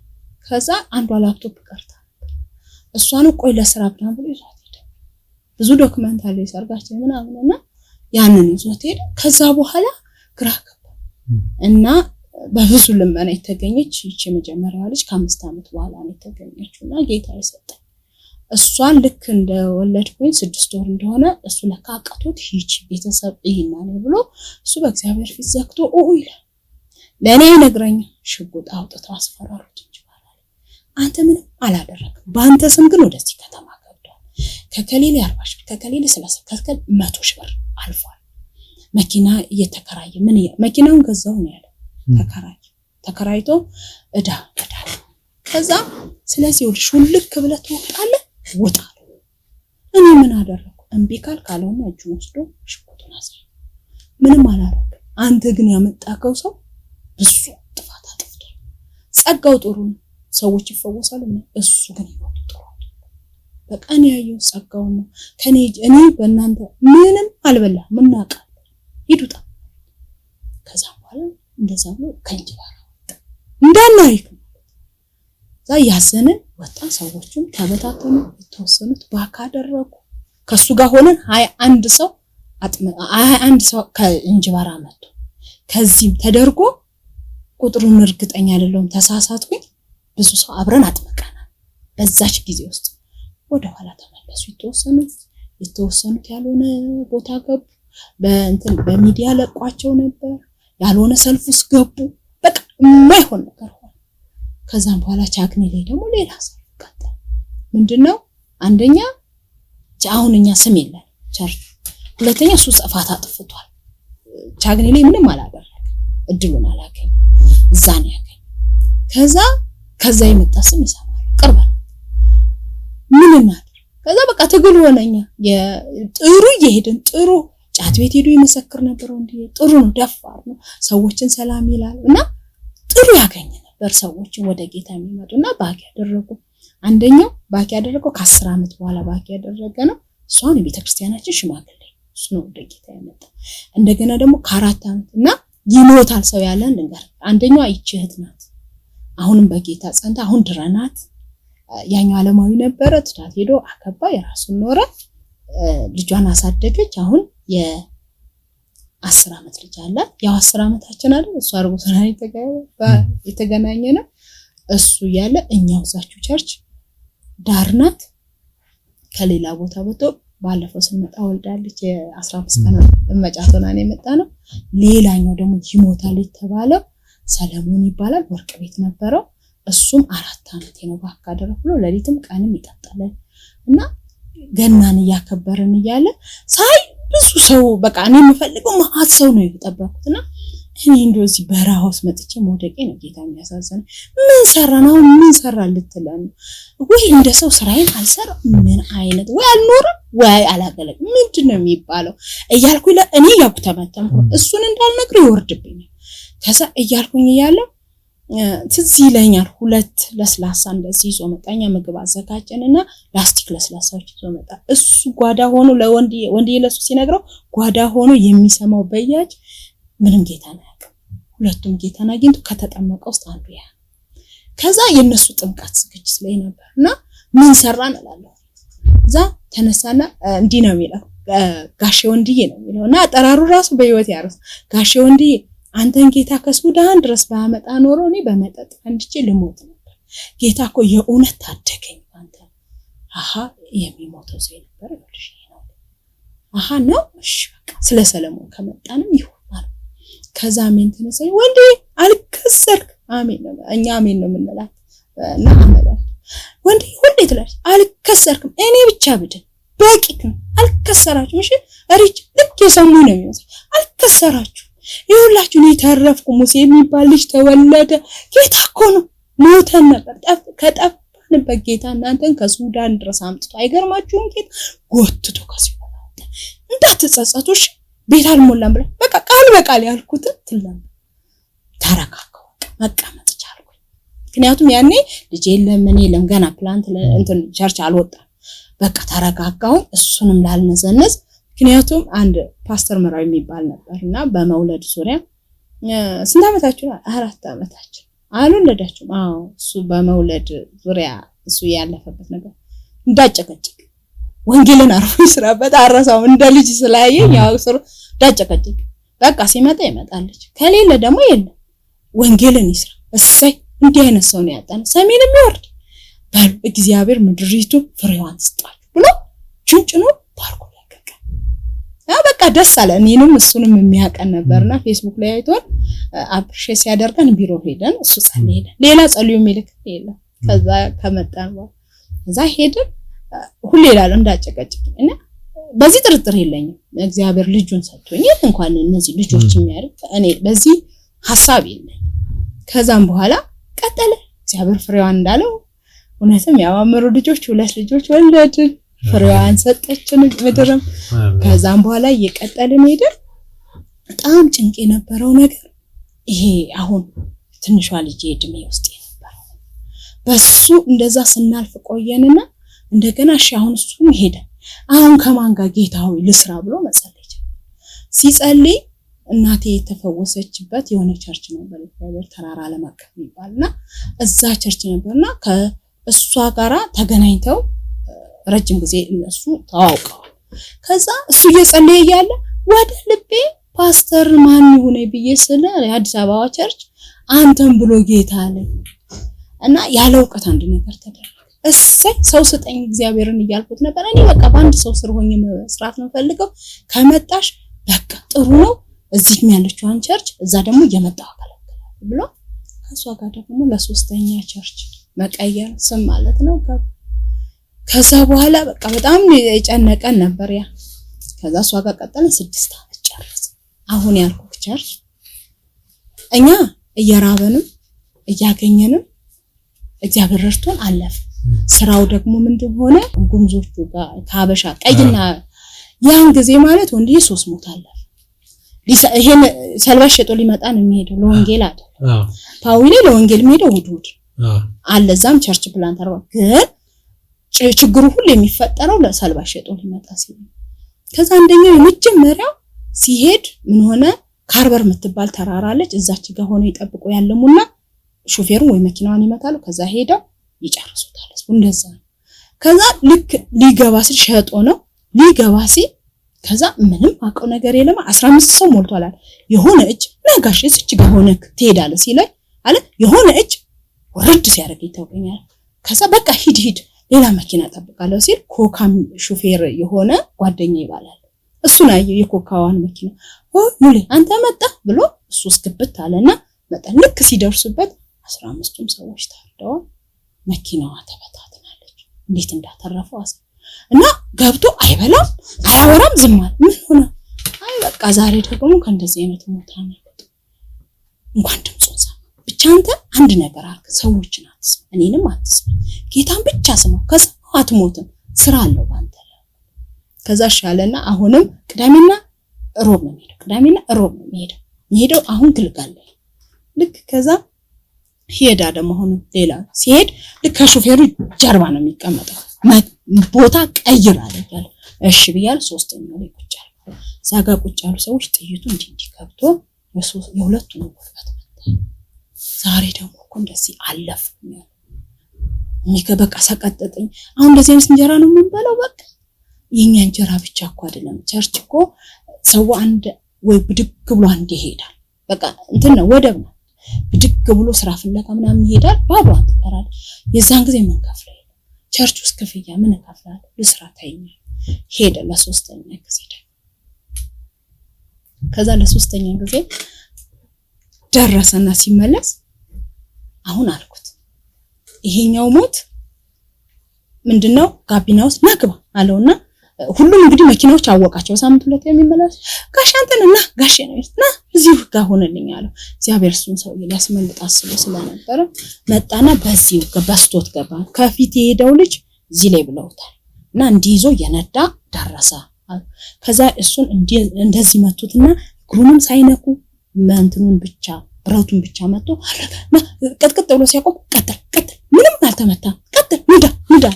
ከዛ አንዷ ላፕቶፕ ቀርታ እሷን ቆይ ለስራ ብለን ብሎ ይዟት ሄደ። ብዙ ዶክመንት አለ የሰርጋችን ምናምንና ያንን ይዞት ሄደ። ከዛ በኋላ ግራ ገባ እና በብዙ ልመና የተገኘች ይቺ መጀመሪያዋ ልጅ ከ5 ዓመት በኋላ ነው የተገኘችውና ጌታ ይሰጠኝ። እሷን ልክ እንደወለድኩኝ 6 ወር እንደሆነ እሱ ለካ አቃቶት ይቺ ቤተሰብ ይይና ነው ብሎ እሱ በእግዚአብሔር ፊት ዘግቶ ይላል። ለኔ ይነግረኝ ሽጉጥ አውጥተው አስፈራሩት እንጂ ባላለ አንተ ምንም አላደረክም፣ በአንተ ስም ግን ወደዚህ ከተማ ገብቷል። ከከሌለ 40 ሺህ ከከሌለ 30 ከከሌለ 100 ሺህ ብር አልፏል። መኪና እየተከራየ ምን መኪናውን ገዛው ነው ያለ ተከራይቶ እዳ ከዛ ስለዚህ ወልሽ ሁልክ ብለህ ትወጣለህ ወጣ። እኔ ምን አደረኩ? እምቢ ካልሆነ እጁን ወስዶ ሽጉጡን አሳይ። ምንም አላደረኩም። አንተ ግን ያመጣከው ሰው ብዙ ጥፋት አጥፍቷል። ጸጋው ጥሩ ነው፣ ሰዎች ይፈወሳሉ። እሱ ግን ይወጡ ጥሩ አይደለም። በቃ እኔ ያየው ጸጋው ነው። እኔ በእናንተ ምንም አልበላም። ምን አውቃለሁ? ይዱጣ ከዛ በኋላ እንደዛ ብሎ ከእንጅባራ ወጣ እንዳናይክ ዛ ያዘንን ወጣ። ሰዎችም ተበታተኑ፣ የተወሰኑት ባካ አደረጉ። ከሱ ጋር ሆነን 21 ሰው ከእንጅባራ መጡ። ከዚህም ተደርጎ ቁጥሩን እርግጠኛ አይደለሁም፣ ተሳሳትኩኝ። ብዙ ሰው አብረን አጥመቀናል። በዛች ጊዜ ውስጥ ወደ ኋላ ተመለሱ። የተወሰኑት ያልሆነ ቦታ ገቡ። በሚዲያ ለቋቸው ነበር። ያልሆነ ሰልፍ ውስጥ ገቡ። በቃ የማይሆን ነገር ሆነ። ከዛም በኋላ ቻግኒ ላይ ደግሞ ሌላ ሰልፍ ቀጠለ። ምንድነው? አንደኛ አሁንኛ ስም የለን ቸርች፣ ሁለተኛ እሱ ጽፋት አጥፍቷል። ቻግኒ ላይ ምንም አላደረገ፣ እድሉን አላገኘ፣ እዛ ነው ያገኘ። ከዛ የመጣ ስም ይሰማል፣ ቅርብ ነው። ምን እናድር? ከዛ በቃ ትግል ሆነኛ። ጥሩ እየሄድን ጥሩ ጫት ቤት ሄዱ ይመሰክር ነበር። ጥሩ ነው፣ ደፋር ነው፣ ሰዎችን ሰላም ይላል እና ጥሩ ያገኘ ነበር። ሰዎችን ወደ ጌታ የሚመጡና ባክ ያደረጉ። አንደኛው ባክ ያደረገው ከ10 ዓመት በኋላ ባክ ያደረገ ነው። እሷን የቤተክርስቲያናችን ሽማግሌ እሱ ነው ወደ ጌታ ያመጣ። እንደገና ደግሞ ከ4 ዓመት እና ይሞታል ሰው ያለን ነገር። አንደኛው ይህች እህት ናት። አሁንም በጌታ ጸንታ አሁን ድረናት። ያኛው ዓለማዊ ነበረ፣ ትዳር ሄዶ አከባ፣ የራሱን ኖረ፣ ልጇን አሳደገች። አሁን የ10 ዓመት ልጅ አለ። ያው 10 ዓመታችን አይደል? እሱ አርቦና የተገናኘ ነው። እሱ ያለ እኛው ዛችሁ ቸርች ዳርናት ከሌላ ቦታ ወጥቶ ባለፈው ስንመጣ ወልዳለች። የ15 ቀን መጫቶና ነው የመጣ ነው። ሌላኛው ደግሞ ይሞታል የተባለው ሰለሞን ይባላል። ወርቅ ቤት ነበረው። እሱም 4 ዓመት ነው ባካ አደረኩ ብሎ ለሊትም ቀንም ይጠጣል እና ገናን እያከበርን እያለ ሳይ ብዙ ሰው በቃ እኔ የምፈልገው ማአት ሰው ነው የተጠበቁትና እኔ እንደዚህ በራውስ መጥቼ መውደቄ ነው ጌታ የሚያሳዝነው። ምን ሰራን አሁን ምን ሰራ ልትለን ወይ እንደ ሰው ስራዬን አልሰራ ምን አይነት ወይ አልኖርም ወይ አላገለግ ምንድነው የሚባለው እያልኩኝ እኔ ያውቁ ተመተምኩ እሱን እንዳልነግር ይወርድብኛል። ከዛ እያልኩኝ እያለው ትዝ ይለኛል 2 ለስላሳ እንደዚህ ይዞ መጣኛ ምግብ አዘጋጀንና ላስቲክ ለስላሳዎች ይዞ መጣ። እሱ ጓዳ ሆኖ ለወንድ ለሱ ሲነግረው ጓዳ ሆኖ የሚሰማው በያጅ ምንም ጌታ ነው ያለው። ሁለቱም ጌታን አግኝቶ ከተጠመቀው ውስጥ አንዱ ያ። ከዛ የነሱ ጥምቀት ዝግጅት ላይ ነበርና ምን ሰራን እላለሁ። እዛ ተነሳና እንዲህ ነው የሚለው ጋሼ ወንድዬ ነው የሚለውና አጠራሩ ራሱ በህይወት ያረስ ጋሼ ወንድዬ አንተን ጌታ ከሱዳን ድረስ ባመጣ ኖሮ እኔ በመጠጥ አንድቼ ልሞት ነበር። ጌታ እኮ የእውነት ታደገኝ አንተ። አሃ የሚሞተው ሰው ነበር ልጅ ነው። አሃ ነው እሺ በቃ ስለ ሰለሞን ከመጣንም ይሆናል። ከዛ ምን ተነሳይ ወንዴ አልከሰርክ አሜን ነው እኛ አሜን ነው የምንላት እና አመላል ወንዴ ሁሌ ትላለች አልከሰርክም እኔ ብቻ ብድን በቂት ነው አልከሰራችሁ እሺ እሪች ልክ የሰሙ ነው የሚመስል አልከሰራችሁ ይሁላችሁ ነው ተረፍኩ። ሙሴ የሚባል ልጅ ተወለደ። ጌታ እኮ ነው ሞተን ነበር ከጠፋንበት ጌታ እናንተን ከሱዳን ድረስ አምጥቶ አይገርማችሁም? ጌታ ጎትቶ ከሲሆን እንዳትጸጸቱሽ ቤት አልሞላም ብለ በቃ ቃል በቃል ያልኩት ትለም ተረካከው መቀመጥ ቻልኩ። ምክንያቱም ያኔ ልጅ የለም ገና ፕላንት እንትን ቸርች አልወጣም። በቃ ተረጋጋው እሱንም ላልነዘነዝ ምክንያቱም አንድ ፓስተር መራዊ የሚባል ነበርና በመውለድ ዙሪያ ስንት አመታችሁ? 4 አመታችን አልወለዳችሁም? አዎ እሱ በመውለድ ዙሪያ እሱ ያለፈበት ነገር እንዳጨቀጨቅ ወንጌልን አርፎ ይስራበት አረሳው እንደ ልጅ ስላየኝ ያው ስሩ እንዳጨቀጨቅ በቃ ሲመጣ ይመጣለች ከሌለ ደግሞ የለም ወንጌልን ይስራ። እሰይ እንዲህ አይነት ሰው ነው ያጣን ሰሜን የሚወርድ ባል እግዚአብሔር ምድሪቱ ፍሬዋን ትስጣችሁ ብሎ ጭንጭኑ ባርኮ በቃ ደስ አለ። እኔንም እሱንም የሚያቀን ነበርና ፌስቡክ ላይ አይቶን አፕሪሺየት ሲያደርገን ቢሮ ሄደን እሱ ጸልየን ሌላ ጸልዩ የሚልክ የለም። ከዛ ከመጣን ከዛ ሄደን ሁሌ ይላል እንዳጨቀጭቅና በዚህ ጥርጥር የለኝም እግዚአብሔር ልጁን ሰጥቶኝ እንኳን እነዚህ ልጆች የሚያርፍ እኔ በዚህ ሐሳብ የለኝ። ከዛም በኋላ ቀጠለ እግዚአብሔር ፍሬዋን እንዳለው እውነትም ያማመሩ ልጆች 2 ልጆች ወለድን። ፍሬዋን ሰጠችን ምድርም። ከዛም በኋላ እየቀጠልን ሄደን በጣም ጭንቅ የነበረው ነገር ይሄ አሁን ትንሿ ልጅ እድሜ ውስጥ የነበረው በሱ እንደዛ ስናልፍ ቆየንና እንደገና እሺ አሁን እሱም ሄደ። አሁን ከማን ጋር ጌታው ልስራ ብሎ መጸለይ ሲጸልይ እናቴ የተፈወሰችበት የሆነ ቸርች ነበር እግዚአብሔር ተራራ ለማከፍ ይባልና እዛ ቸርች ነበርና ከእሷ ጋራ ተገናኝተው ረጅም ጊዜ እነሱ ተዋውቀዋል። ከዛ እሱ እየጸለየ ያለ ወደ ልቤ ፓስተር ማን ይሁን ብዬ ስለ የአዲስ አበባ ቸርች አንተም ብሎ ጌታ አለ እና ያለ ዕውቀት አንድ ነገር ተደረገ። እሰይ ሰው ስጠኝ እግዚአብሔርን እያልኩት ነበር። እኔ በቃ በአንድ ሰው ስር ሆኜ መስራት ነው ፈልገው ከመጣሽ በቃ ጥሩ ነው እዚህ ያለችው ቸርች እዛ ደግሞ እየመጣው አከለከለ ብሎ ከሷ ጋር ደግሞ ለሶስተኛ ቸርች መቀየር ስም ማለት ነው። ከዛ በኋላ በቃ በጣም የጨነቀን ነበር ያ። ከዛ እሷ ጋር ቀጠለ 6 አመት ጨርስ። አሁን ያልኩት ቸርች እኛ እየራበንም እያገኘንም እግዚአብሔር ረድቶን አለፈ። ስራው ደግሞ ምንድን ሆነ ጉምዞቹ ጋር ካበሻ ቀይና ያን ጊዜ ማለት ወንድዬ 3 ሞት አለፈ። ይሄን ሰልባሽ ሸጦ ሊመጣ ነው የሚሄደው ለወንጌል አይደል? ፓውሊ ለወንጌል የሚሄደው ውድ አለዛም ቸርች ፕላንት አርባ ግን ችግሩ ሁሉ የሚፈጠረው ለሰልባሽ ሸጦ ሊመጣ ሲል ከዛ አንደኛው የመጀመሪያው ሲሄድ ምን ሆነ ካርበር የምትባል ተራራለች እዛች ጋር ሆነ ይጠብቁ ያለሙና ሹፌሩን ወይ መኪናዋን ይመታሉ። ከዛ ሄደው ይጨርሱታል። እንደዛ ከዛ ልክ ሊገባ ሲል ሸጦ ነው ሊገባ ሲል ከዛ ምንም አቀው ነገር የለም 15 ሰው ሞልቷል። የሆነ እጅ ነጋሽ እዚች ጋር ሆነ ትሄዳለህ ሲለኝ አለ የሆነ እጅ ወርድ ሲያደርግ ይታወቀኛል። ከዛ በቃ ሂድ ሌላ መኪና ጠብቃለሁ ሲል ኮካም ሹፌር የሆነ ጓደኛ ይባላል እሱን አየው የኮካዋን መኪና ሙሌ አንተ መጣ ብሎ እሱ እስክብት አለና መጣ። ልክ ሲደርሱበት 15ቱም ሰዎች ታርደዋል። መኪናዋ ተበታትናለች። እንዴት እንዳተረፈው እና ገብቶ አይበላም አያወራም ዝም አለ። ምን ሆነ? አይ በቃ ዛሬ ደግሞ ከእንደዚህ አይነት ሞታ ነው እንኳን ድምፁን ሰማ። ብቻ አንተ አንድ ነገር አድርግ፣ ሰዎችን አትስማ፣ እኔንም አትስማ፣ ጌታን ብቻ ስማው፣ ከዛ አትሞትም፣ ስራ አለው ባንተ ላይ። ከዛ ሻለና አሁንም ቅዳሜና ሮብ ነው የሚሄደው፣ ቅዳሜና ሮብ ነው የሚሄደው አሁን ግልጋል ላይ ልክ ከዛ ሄዳ ደግሞ አሁንም ሌላ ሲሄድ ልክ ከሹፌሩ ጀርባ ነው የሚቀመጠው፣ ቦታ ቀይር አለኛል። እሺ ብያለሁ። ሶስተኛው ላይ ቁጭ አለ። ዛጋ ቁጭ ያሉ ሰዎች ጥይቱ እንዲህ ከብቶ የሁለቱን ጉልበት መታ። ዛሬ ደግሞ እኮ እንደዚህ አለፍኩኝ በቃ ሰቀጠጠኝ። አሁን እንደዚህ አይነት እንጀራ ነው የምንበላው። በቃ የኛ እንጀራ ብቻ እኮ አይደለም፣ ቸርች እኮ ሰው አንድ ወይ ብድግ ብሎ አንድ ይሄዳል። በቃ እንትን ነው ወደብ ነው፣ ብድግ ብሎ ስራ ፍለጋ ምናምን ይሄዳል። ባዶ አንተራል። የዛን ጊዜ ምን ከፍለው ቸርች ውስጥ ክፍያ ምን ከፍላል? ለስራ ታይኛ ሄደ። ለሶስተኛ ጊዜ ከዛ ለሶስተኛ ጊዜ ደረሰና ሲመለስ አሁን አልኩት ይሄኛው ሞት ምንድነው? ጋቢና ውስጥ ናግባ አለውና ሁሉም እንግዲህ መኪናዎች አወቃቸው። ሳምንት ሁለት የሚመለስ ጋሽ አንተና ጋሽ ነው እና እዚሁ ጋር ሆነልኝ አለው። እግዚአብሔር እሱን ሰው ሊያስመልጥ አስቦ ስለነበረ መጣና በዚሁ በስቶት ገባ። ከፊት የሄደው ልጅ እዚህ ላይ ብለውታል እና እንዲይዞ የነዳ ደረሰ። ከዛ እሱን እንደዚህ መቱትና እግሩንም ሳይነኩ መንትኑን ብቻ ብረቱን ብቻ መጥቶ ቀጥቅጥ ብሎ ሲያቆም ቀጥል ምንም አልተመታም። ቀጥል ንዳ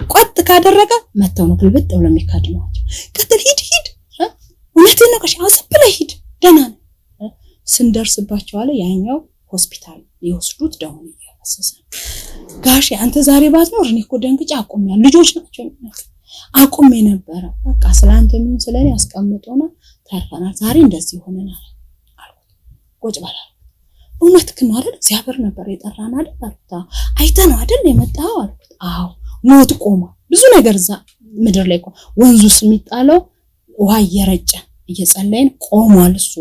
ቋጥ ካደረገ መተው ነው ግልብጥ ብሎ የሚካድማቸው። ቀጥል ሂድ እውነቴን ነው ጋሽ አስብለ ሂድ ደህና ነው። ስንደርስባቸው አለ ያኛው ሆስፒታል ይወስዱት ደሙ እየፈሰሰ ጋሽ አንተ ዛሬ ባትኖር እኔ እኮ ደንግጬ አቆሚያለሁ። ልጆች ናቸው አቆሜ ነበር። በቃ ስላንተ ምን ስለኔ አስቀምጦና ተርፈናል። ዛሬ እንደዚህ ሆነናል አልኩት። ቁጭ በል እውነትህን ነው አይደል? እግዚአብሔር ነበር የጠራን አይደል አልኩት። አይተህ ነው አይደል የመጣው አልኩት። አዎ ሞት ቆሟል። ብዙ ነገር እዛ ምድር ላይ ወንዙስ የሚጣለው ውሃ እየረጨ እየጸለይን ቆሟል። እሱ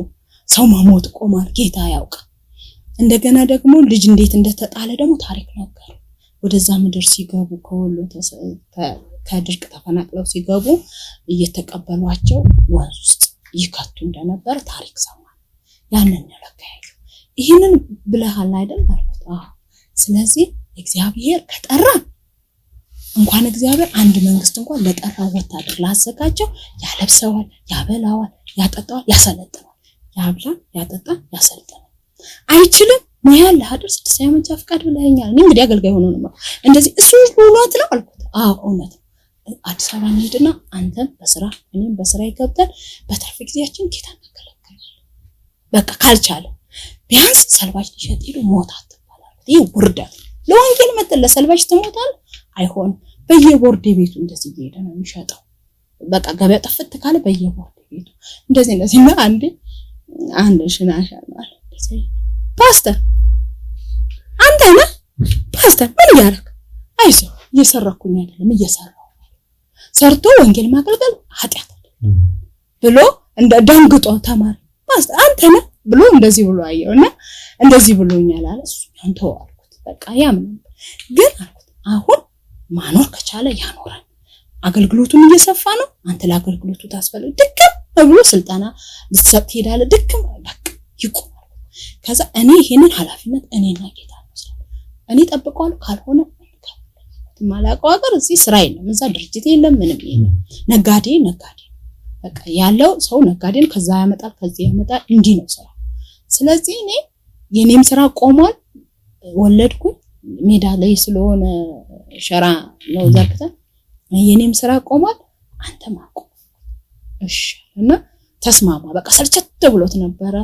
ሰው መሞት ቆሟል። ጌታ ያውቃል። እንደገና ደግሞ ልጅ እንዴት እንደተጣለ ደግሞ ታሪክ ነገር ወደዛ ምድር ሲገቡ ከወሎ ከድርቅ ተፈናቅለው ሲገቡ እየተቀበሏቸው ወንዝ ውስጥ ይከቱ እንደነበር ታሪክ ሰማን። ያንን ያለካዩ ይሄንን ብለሃል አይደል አልኩት። አዎ ስለዚህ እግዚአብሔር ከጠራን እንኳን እግዚአብሔር አንድ መንግስት እንኳን ለጠራው ወታደር ላዘጋጀው ያለብሰዋል፣ ያበላዋል፣ ያጠጣዋል፣ ያሰለጥናል። ያብላን፣ ያጠጣን፣ ያሰልጥናል። አይችልም ሙያ ለሀድር 6 ዓመት ፈቃድ ብለኛል። እኔ እንግዲህ አገልጋይ ሆኖ ነው እንደዚህ እሱ ሁሉት ነው አልኩት። አዎ እውነት አዲስ አበባ እንሂድና አንተም በስራ እኔም በስራ ይገብተን በትርፍ ጊዜያችን ጌታ እናገለግላለን። በቃ ካልቻለ ቢያንስ ሰልባጅ ሊሸጥ ሄዶ ሞታት ትባላል። ይሄ ውርደት ለወንጌል መጥተህ ለሰልባጅ ትሞታል አይሆን። በየቦርድ ቤቱ እንደዚህ እየሄደ ነው የሚሸጠው። በቃ ገበያ ጥፍት ካለ በየቦርድ ቤቱ እንደዚህና አንድ ሽናሻ ማለት ፓስተር አንተ ነህ ፓስተር ምን ያደርግ? አይዞህ እየሰራኩኝ አይደለም እየሰራሁ ሰርቶ ወንጌል ማገልገል ኃጢአት አይደለም ብሎ እንደ ደንግጦ ተማሪ ፓስተር አንተ ነህ ብሎ እንደዚህ ብሎ አየውና እንደዚህ ብሎኛል አለ። እሱ አንተው አልኩት። በቃ ያምን ግን አልኩት አሁን ማኖር ከቻለ ያኖራል። አገልግሎቱን እየሰፋ ነው። አንተ ለአገልግሎቱ ታስፈልግ ድክም ብሎ ስልጣና ልትሰጥ ሄዳለ ድክም በቃ ይቆም። ከዛ እኔ ይሄንን ኃላፊነት እኔና ጌታ ነው። እኔ ጠብቀዋለሁ። ካልሆነ ማላውቀው ሀገር እዚህ ስራ የለም፣ እዛ ድርጅት የለም፣ ምንም የለም። ነጋዴ በቃ ያለው ሰው ነጋዴን ከዛ ያመጣል ከዚህ ያመጣል፣ እንዲህ ነው ስራ። ስለዚህ እኔ የኔም ስራ ቆሟል። ወለድኩኝ ሜዳ ላይ ስለሆነ ሸራ ነው ዘርግተን የኔም ስራ ቆሟል። አንተም አቆም እሺ እና ተስማማ። በቃ ሰልቸት ብሎት ነበረ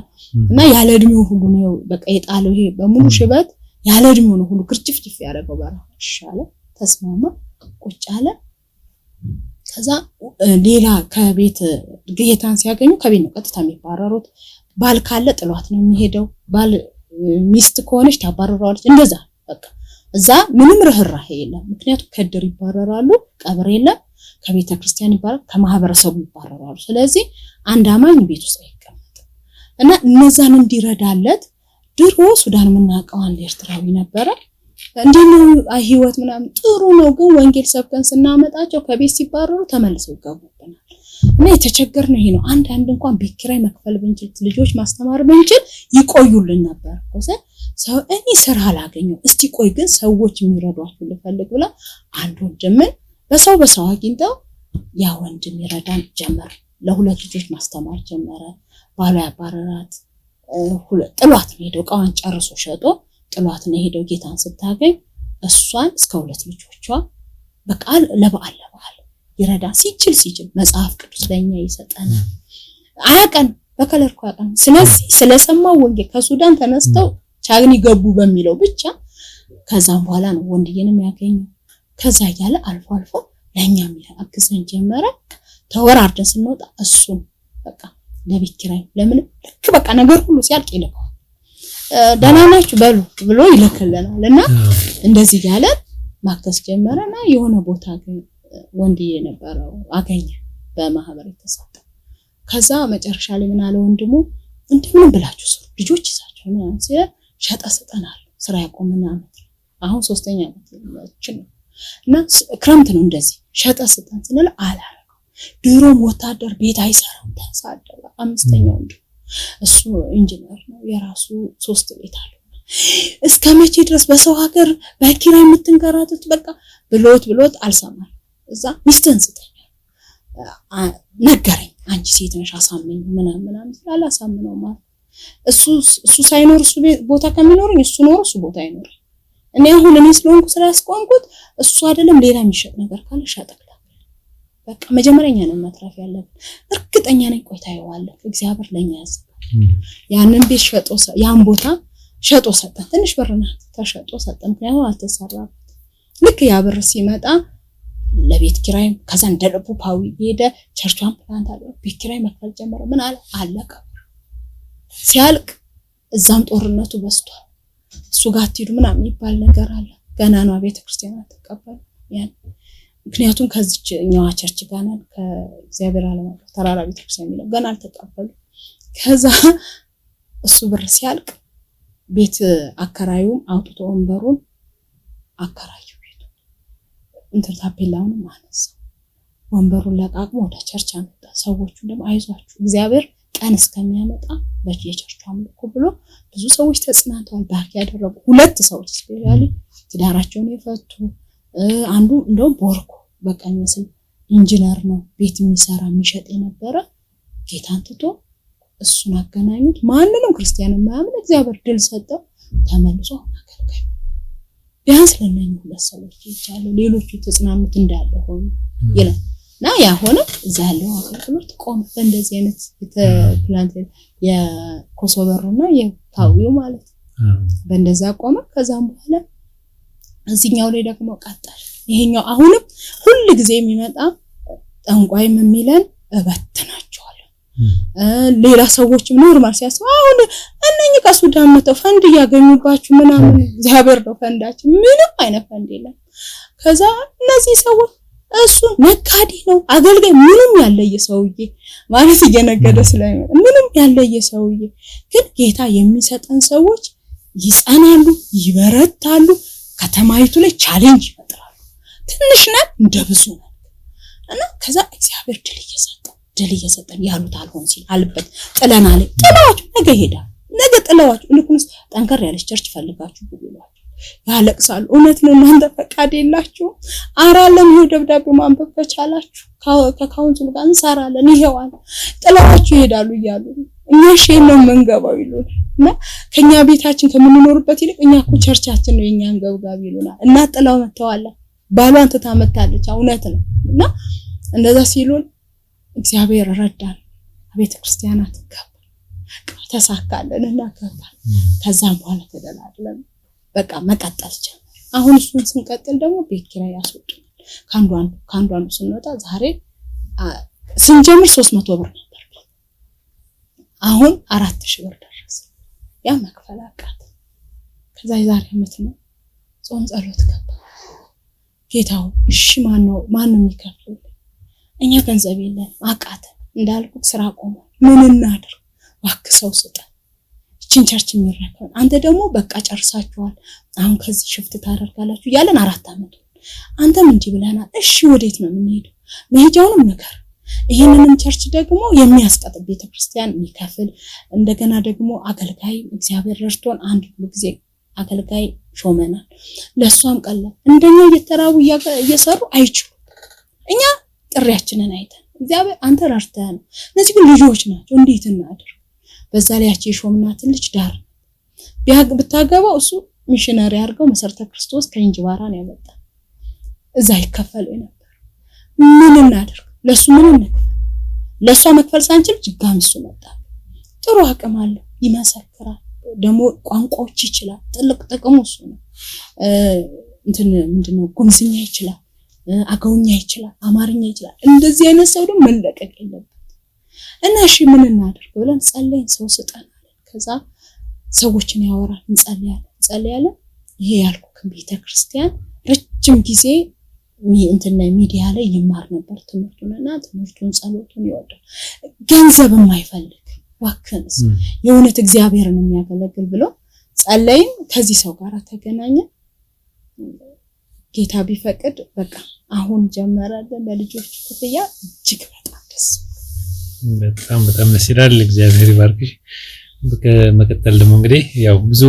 እና ያለ እድሜው ሁሉ ነው በቃ የጣለው። ይሄ በሙሉ ሽበት ያለ እድሜው ነው ሁሉ ክርጭፍጭፍ ያደረገው በራሱ ይሻለ። ተስማማ ቁጭ አለ። ከዛ ሌላ ከቤት ጌታን ሲያገኙ ከቤት ነው ቀጥታ የሚባረሩት። ባል ካለ ጥሏት ነው የሚሄደው። ባል ሚስት ከሆነች ታባረራለች። እንደዛ በቃ እዛ ምንም ርህራሄ የለም። ምክንያቱም ከድር ይባረራሉ፣ ቀብር የለም፣ ከቤተ ክርስቲያን ይባረራሉ፣ ከማህበረሰቡ ይባረራሉ። ስለዚህ አንድ አማኝ ቤት ውስጥ አይቀመጥም እና እነዛን እንዲረዳለት ድሮ ሱዳን የምናውቀው አንድ ኤርትራዊ ነበረ። እንደነው ህይወት ምናምን ጥሩ ነው፣ ግን ወንጌል ሰብከን ስናመጣቸው ከቤት ሲባረሩ ተመልሰው ይገቡብናል። እና የተቸገርነው ይሄ ነው። አንድ እንኳን ቤት ኪራይ መክፈል ብንችል ልጆች ማስተማር ብንችል ይቆዩልን ነበር ሰው እኔ ስራ አላገኘው እስቲ ቆይ ግን ሰዎች የሚረዷችሁ ልፈልግ ብላ አንድ ወንድምን በሰው አግኝተው ያ ወንድም ይረዳን ጀመር። ለሁለት ልጆች ማስተማር ጀመረ። ባሏ ያባረራት ጥሏት ነው ሄደው ቃዋን ጨርሶ ሸጦ ጥሏት ነው ሄደው ጌታን ስታገኝ እሷን እስከ ሁለት ልጆቿ በቃል ለበዓል ይረዳን ሲችል መጽሐፍ ቅዱስ ለኛ ይሰጠና አያቀን በከለርኩ አያቀን። ስለዚህ ስለሰማው ወንጌል ከሱዳን ተነስተው ቻግኒ ገቡ በሚለው ብቻ ከዛም በኋላ ነው ወንድየንም ያገኘው። ከዛ ያለ አልፎ ለኛም ያግዘን ጀመረ። ተወራርደን ስንወጣ እሱን በቃ ለቤት ኪራይ ለምን ልክ በቃ ነገር ሁሉ ሲያልቅ ይልካል። ደህና ናችሁ በሉ ብሎ ይልክልናል። እና እንደዚህ ያለ ማክተስ ጀመረና የሆነ ቦታ ግን ወንድዬ ነበረው አገኘ በማህበር የተሰጠ። ከዛ መጨረሻ ላይ ምን አለ ወንድሙ እንደምን ብላችሁ ሰው ልጆች ይዛችሁ ነው ሲል ሸጣ ሰጠናል። ስራ ያቆምና አሁን 3ኛ ዓመታችን ነው እና ክረምት ነው እንደዚህ ሸጣ ሰጠን ስንል አላረገው። ድሮም ወታደር ቤት አይሰራም ተሳደበ። 5ኛው ወንድሙ እሱ ኢንጂነር ነው የራሱ 3 ቤት አለው። እስከ መቼ ድረስ በሰው ሀገር በኪራይ የምትንከራተት በቃ ብሎት አልሰማም። እዛ ሚስትን ስጠኝ ነገረኝ። አንቺ ሴት ነሽ አሳመኝ ምናምን ስላላሳምነው ማለት እሱ ሳይኖር እሱ ቦታ ከሚኖርኝ እሱ ኖር እሱ ቦታ አይኖር። እኔ ስለሆንኩ ስላስቆምኩት እሱ አይደለም ሌላ የሚሸጥ ነገር ካለ ሸጠክላ በቃ መጀመሪያኛ ነው መትረፍ ያለብን። እርግጠኛ ነኝ ቆይታ ይዋለ እግዚአብሔር ለኛ ያዘጋል። ያንን ቤት ያን ቦታ ሸጦ ሰጠን። ትንሽ ብር ናት ተሸጦ ሰጠን። ምክንያቱም አልተሰራም። ልክ ያ ብር ሲመጣ ለቤት ኪራይ ከዛ እንደልቡ ፓዊ ሄደ። ቸርቿን ፕላንት አለ ቤት ኪራይ መክፈል ጀመረ። ምን አለቀ ሲያልቅ እዛም ጦርነቱ በስቷል። እሱ ጋር ትሄዱ ምናምን ይባል ነገር አለ። ገና ነው ቤተክርስቲያን ተቀበለ ያን ምክንያቱም ከዚህኛው ቸርች ጋር ነን ከእግዚአብሔር ዓለም ተራራ ቤተክርስቲያን የሚለው ገና አልተቀበሉ። ከዛ እሱ ብር ሲያልቅ ቤት አከራዩም አውጥቶ ወንበሩን አከራዩ ቤቱ ታፔላውን ማነሳ ወንበሩን ለቃቅሞ ወደ ቸርች አመጣ። ሰዎቹ ደግሞ አይዟችሁ እግዚአብሔር ቀን እስከሚያመጣ በየቸርቹ አምልኩ ብሎ ብዙ ሰዎች ተጽናንተዋል። ባክ ያደረጉ 2 ሰዎች ስፔሻሊ ትዳራቸውን የፈቱ አንዱ እንደውም ቦርኮ በቃ መስል ኢንጂነር ነው ቤት የሚሰራ የሚሸጥ የነበረ ጌታን ትቶ እሱን አገናኙት። ማንንም ክርስቲያን ማያምን እግዚአብሔር ድል ሰጠው። ተመልሶ አገልጋይ ቢያንስ ለነኝ 2 ሰዎች ይቻሉ ሌሎቹ ተጽናኑት እንዳለ ሆነ ይላል እና ያ ሆነ እዛ ያለው አገልግሎት ቆመ። በእንደዚህ አይነት ፕላንት የኮሶበሩና የፓዊው ማለት በእንደዛ ቆመ። ከዛም በኋላ እዚህኛው ላይ ደግሞ ቀጠለ። ይሄኛው አሁንም ሁሉ ጊዜ የሚመጣ ጠንቋይም የሚለን እበትናቸዋለሁ። ሌላ ሰዎችም ኖርማል ሲያስቡ አሁን እነኚህ ከሱዳን መተው ፈንድ ያገኙባችሁ ምናምን እግዚአብሔር ነው ፈንዳችሁ ምንም አይነት ፈንድ የለም። ከዛ እነዚህ ሰዎች እሱ ነጋዴ ነው አገልጋይ ምንም ያለየ ሰውዬ ማለት እየነገደ ስለሚመጣ ምንም ያለየ ሰውዬ ግን ጌታ የሚሰጠን ሰዎች ይጸናሉ፣ ይበረታሉ፣ ከተማይቱ ላይ ቻሌንጅ ይፈጥራሉ። ትንሽ ነን እንደ ብዙ ነን እና ከዛ እግዚአብሔር ድል እየሰጠን ያሉት አልሆን ሲል አልበት ጥለናል። ጥላዋችሁ ነገ ይሄዳል። ነገ ጥላዋችሁ ልኩንስ ጠንከር ያለች ቸርች ፈልጋችሁ ብሉላችሁ ያለቅሳሉ። እውነት ነው እናንተ ፈቃድ የላችሁ አራለም ይሄ ደብዳቤ ማንበብ ከቻላችሁ ከካውንስሉ ጋር እንሰራለን ይሄዋል ጥላዋችሁ ይሄዳሉ እያሉ እኛ ሼም ነው መንገባው ይሉና እና ከኛ ቤታችን ከምንኖርበት ይልቅ እኛ እኮ ቸርቻችን ነው የኛን ገብጋብ ይሉና እና ጥላው መተዋለ ባሏን ተታመታለች። እውነት ነው እና እንደዛ ሲሉን እግዚአብሔር ረዳን። ቤተክርስቲያናት ተሳካለንና ከፋል። ከዛም በኋላ ተደላድለን በቃ መቀጠል ጀመር። አሁን እሱን ስንቀጥል ደግሞ ቤት ኪራይ ያስወጡናል። ካንዷን ስንወጣ ዛሬ ስንጀምር 300 ብር ነበር። አሁን 4000 ብር ደረሰ። ያ መክፈል አቃተ። ከዛ ዛሬ አመት ነው ጾም ጸሎት ገባ። ጌታው እሺ ማነው የሚከፍል? እኛ ገንዘብ የለን አቃተ። እንዳልኩት ስራ ቆመ። ምን እናድርግ? ዋክሰው ስጠን እቺን ቸርች የሚረከብ አንተ ደግሞ በቃ ጨርሳችኋል አሁን ከዚህ ሽፍት ታደርጋላችሁ ያለን 4 አመት አንተም እንጂ ብለናል። እሺ ወዴት ነው የምንሄደው? መሄጃውንም ነገር ይሄንንም ቸርች ደግሞ የሚያስቀጥል ቤተክርስቲያን የሚከፍል እንደገና ደግሞ አገልጋይ እግዚአብሔር ረድቶን አንድ ጊዜ አገልጋይ ሾመናል። ለሷም ቀላል እንደኛ እየተራቡ እየሰሩ አይችሉ እኛ ጥሪያችንን አይተን እግዚአብሔር አንተ ረድተህ ነው። እነዚህ ግን ልጆች ናቸው እንዴት እናድርግ? በዛ ላይ ያቺ ሾምናት ልጅ ዳር ብታገባው እሱ ሚሽነሪ አድርገው መሰረተ ክርስቶስ ከእንጅባራ ነው ያመጣ። እዛ ይከፈለው ነበር። ምን እናድርግ? ለሱ ምን እንክፈል? ለሷ መክፈል ሳንችል ድጋሚ እሱ መጣ። ጥሩ አቅም አለው፣ ይመሰክራል፣ ደግሞ ቋንቋዎች ይችላል። ጥልቅ ጥቅሙ እሱ ነው። ምንድነው ጉምዝኛ ይችላል፣ አገውኛ ይችላል፣ አማርኛ ይችላል። እንደዚህ አይነት ሰው ደግሞ መለቀቅ የለበት እና እሺ ምን እናድርግ ብለን ጸለይን። ሰው ስጠን አለ። ከዛ ሰዎችን ያወራል፣ እንጸልያለን። ይሄ ያልኩት ቤተክርስቲያን ረጅም ጊዜ ሚዲያ ላይ ይማር ነበር ትምህርቱን ጸሎቱን ይወዳል። ገንዘብ የማይፈልግ ዋክንስ የእውነት እግዚአብሔርን የሚያገለግል ብሎ ጸለይን። ከዚህ ሰው ጋር ተገናኘ። ጌታ ቢፈቅድ በቃ አሁን ጀመረልን ለልጆች ክፍያ። እጅግ በጣም ደስ በጣም ደስ ይላል። እግዚአብሔር ይባርክሽ። በመቀጠል ደግሞ እንግዲህ ያው ብዙ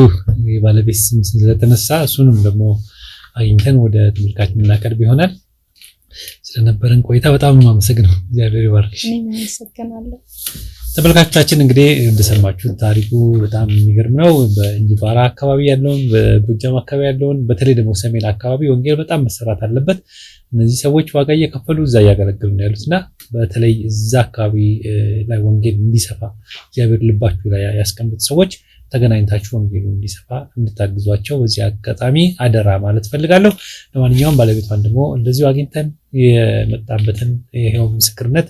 የባለቤት ስም ስለተነሳ እሱንም ደግሞ አግኝተን ወደ ተመልካች የምናቀርብ ይሆናል። ስለነበረን ቆይታ በጣም ነው የማመሰግነው። እግዚአብሔር ይባርክሽ። እኔም አመሰግናለሁ። ተመልካቾቻችን እንግዲህ እንደሰማችሁት ታሪኩ በጣም የሚገርም ነው። በእንጅባራ አካባቢ ያለውን፣ በጎጃም አካባቢ ያለውን፣ በተለይ ደግሞ ሰሜን አካባቢ ወንጌል በጣም መሰራት አለበት። እነዚህ ሰዎች ዋጋ እየከፈሉ እዛ እያገለገሉ ነው ያሉትና በተለይ እዛ አካባቢ ላይ ወንጌል እንዲሰፋ እግዚአብሔር ልባችሁ ላይ ያስቀምጥ ሰዎች ተገናኝታችሁ ወንጌሉ እንዲሰፋ እንድታግዟቸው በዚህ አጋጣሚ አደራ ማለት ፈልጋለሁ። ለማንኛውም ባለቤቷን ደግሞ እንደዚሁ አግኝተን የመጣበትን ይሄው ምስክርነት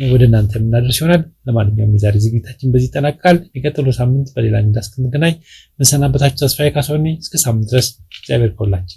ወደ እናንተ እናደርስ ይሆናል። ለማንኛውም የዛሬ ዝግጅታችን በዚህ ይጠናቀቃል። የሚቀጥለው ሳምንት በሌላ እንግዳ እስክንገናኝ መሰናበታችሁ ተስፋዬ ካሳሁን ነኝ። እስከ ሳምንት ድረስ እግዚአብሔር ከሁላችን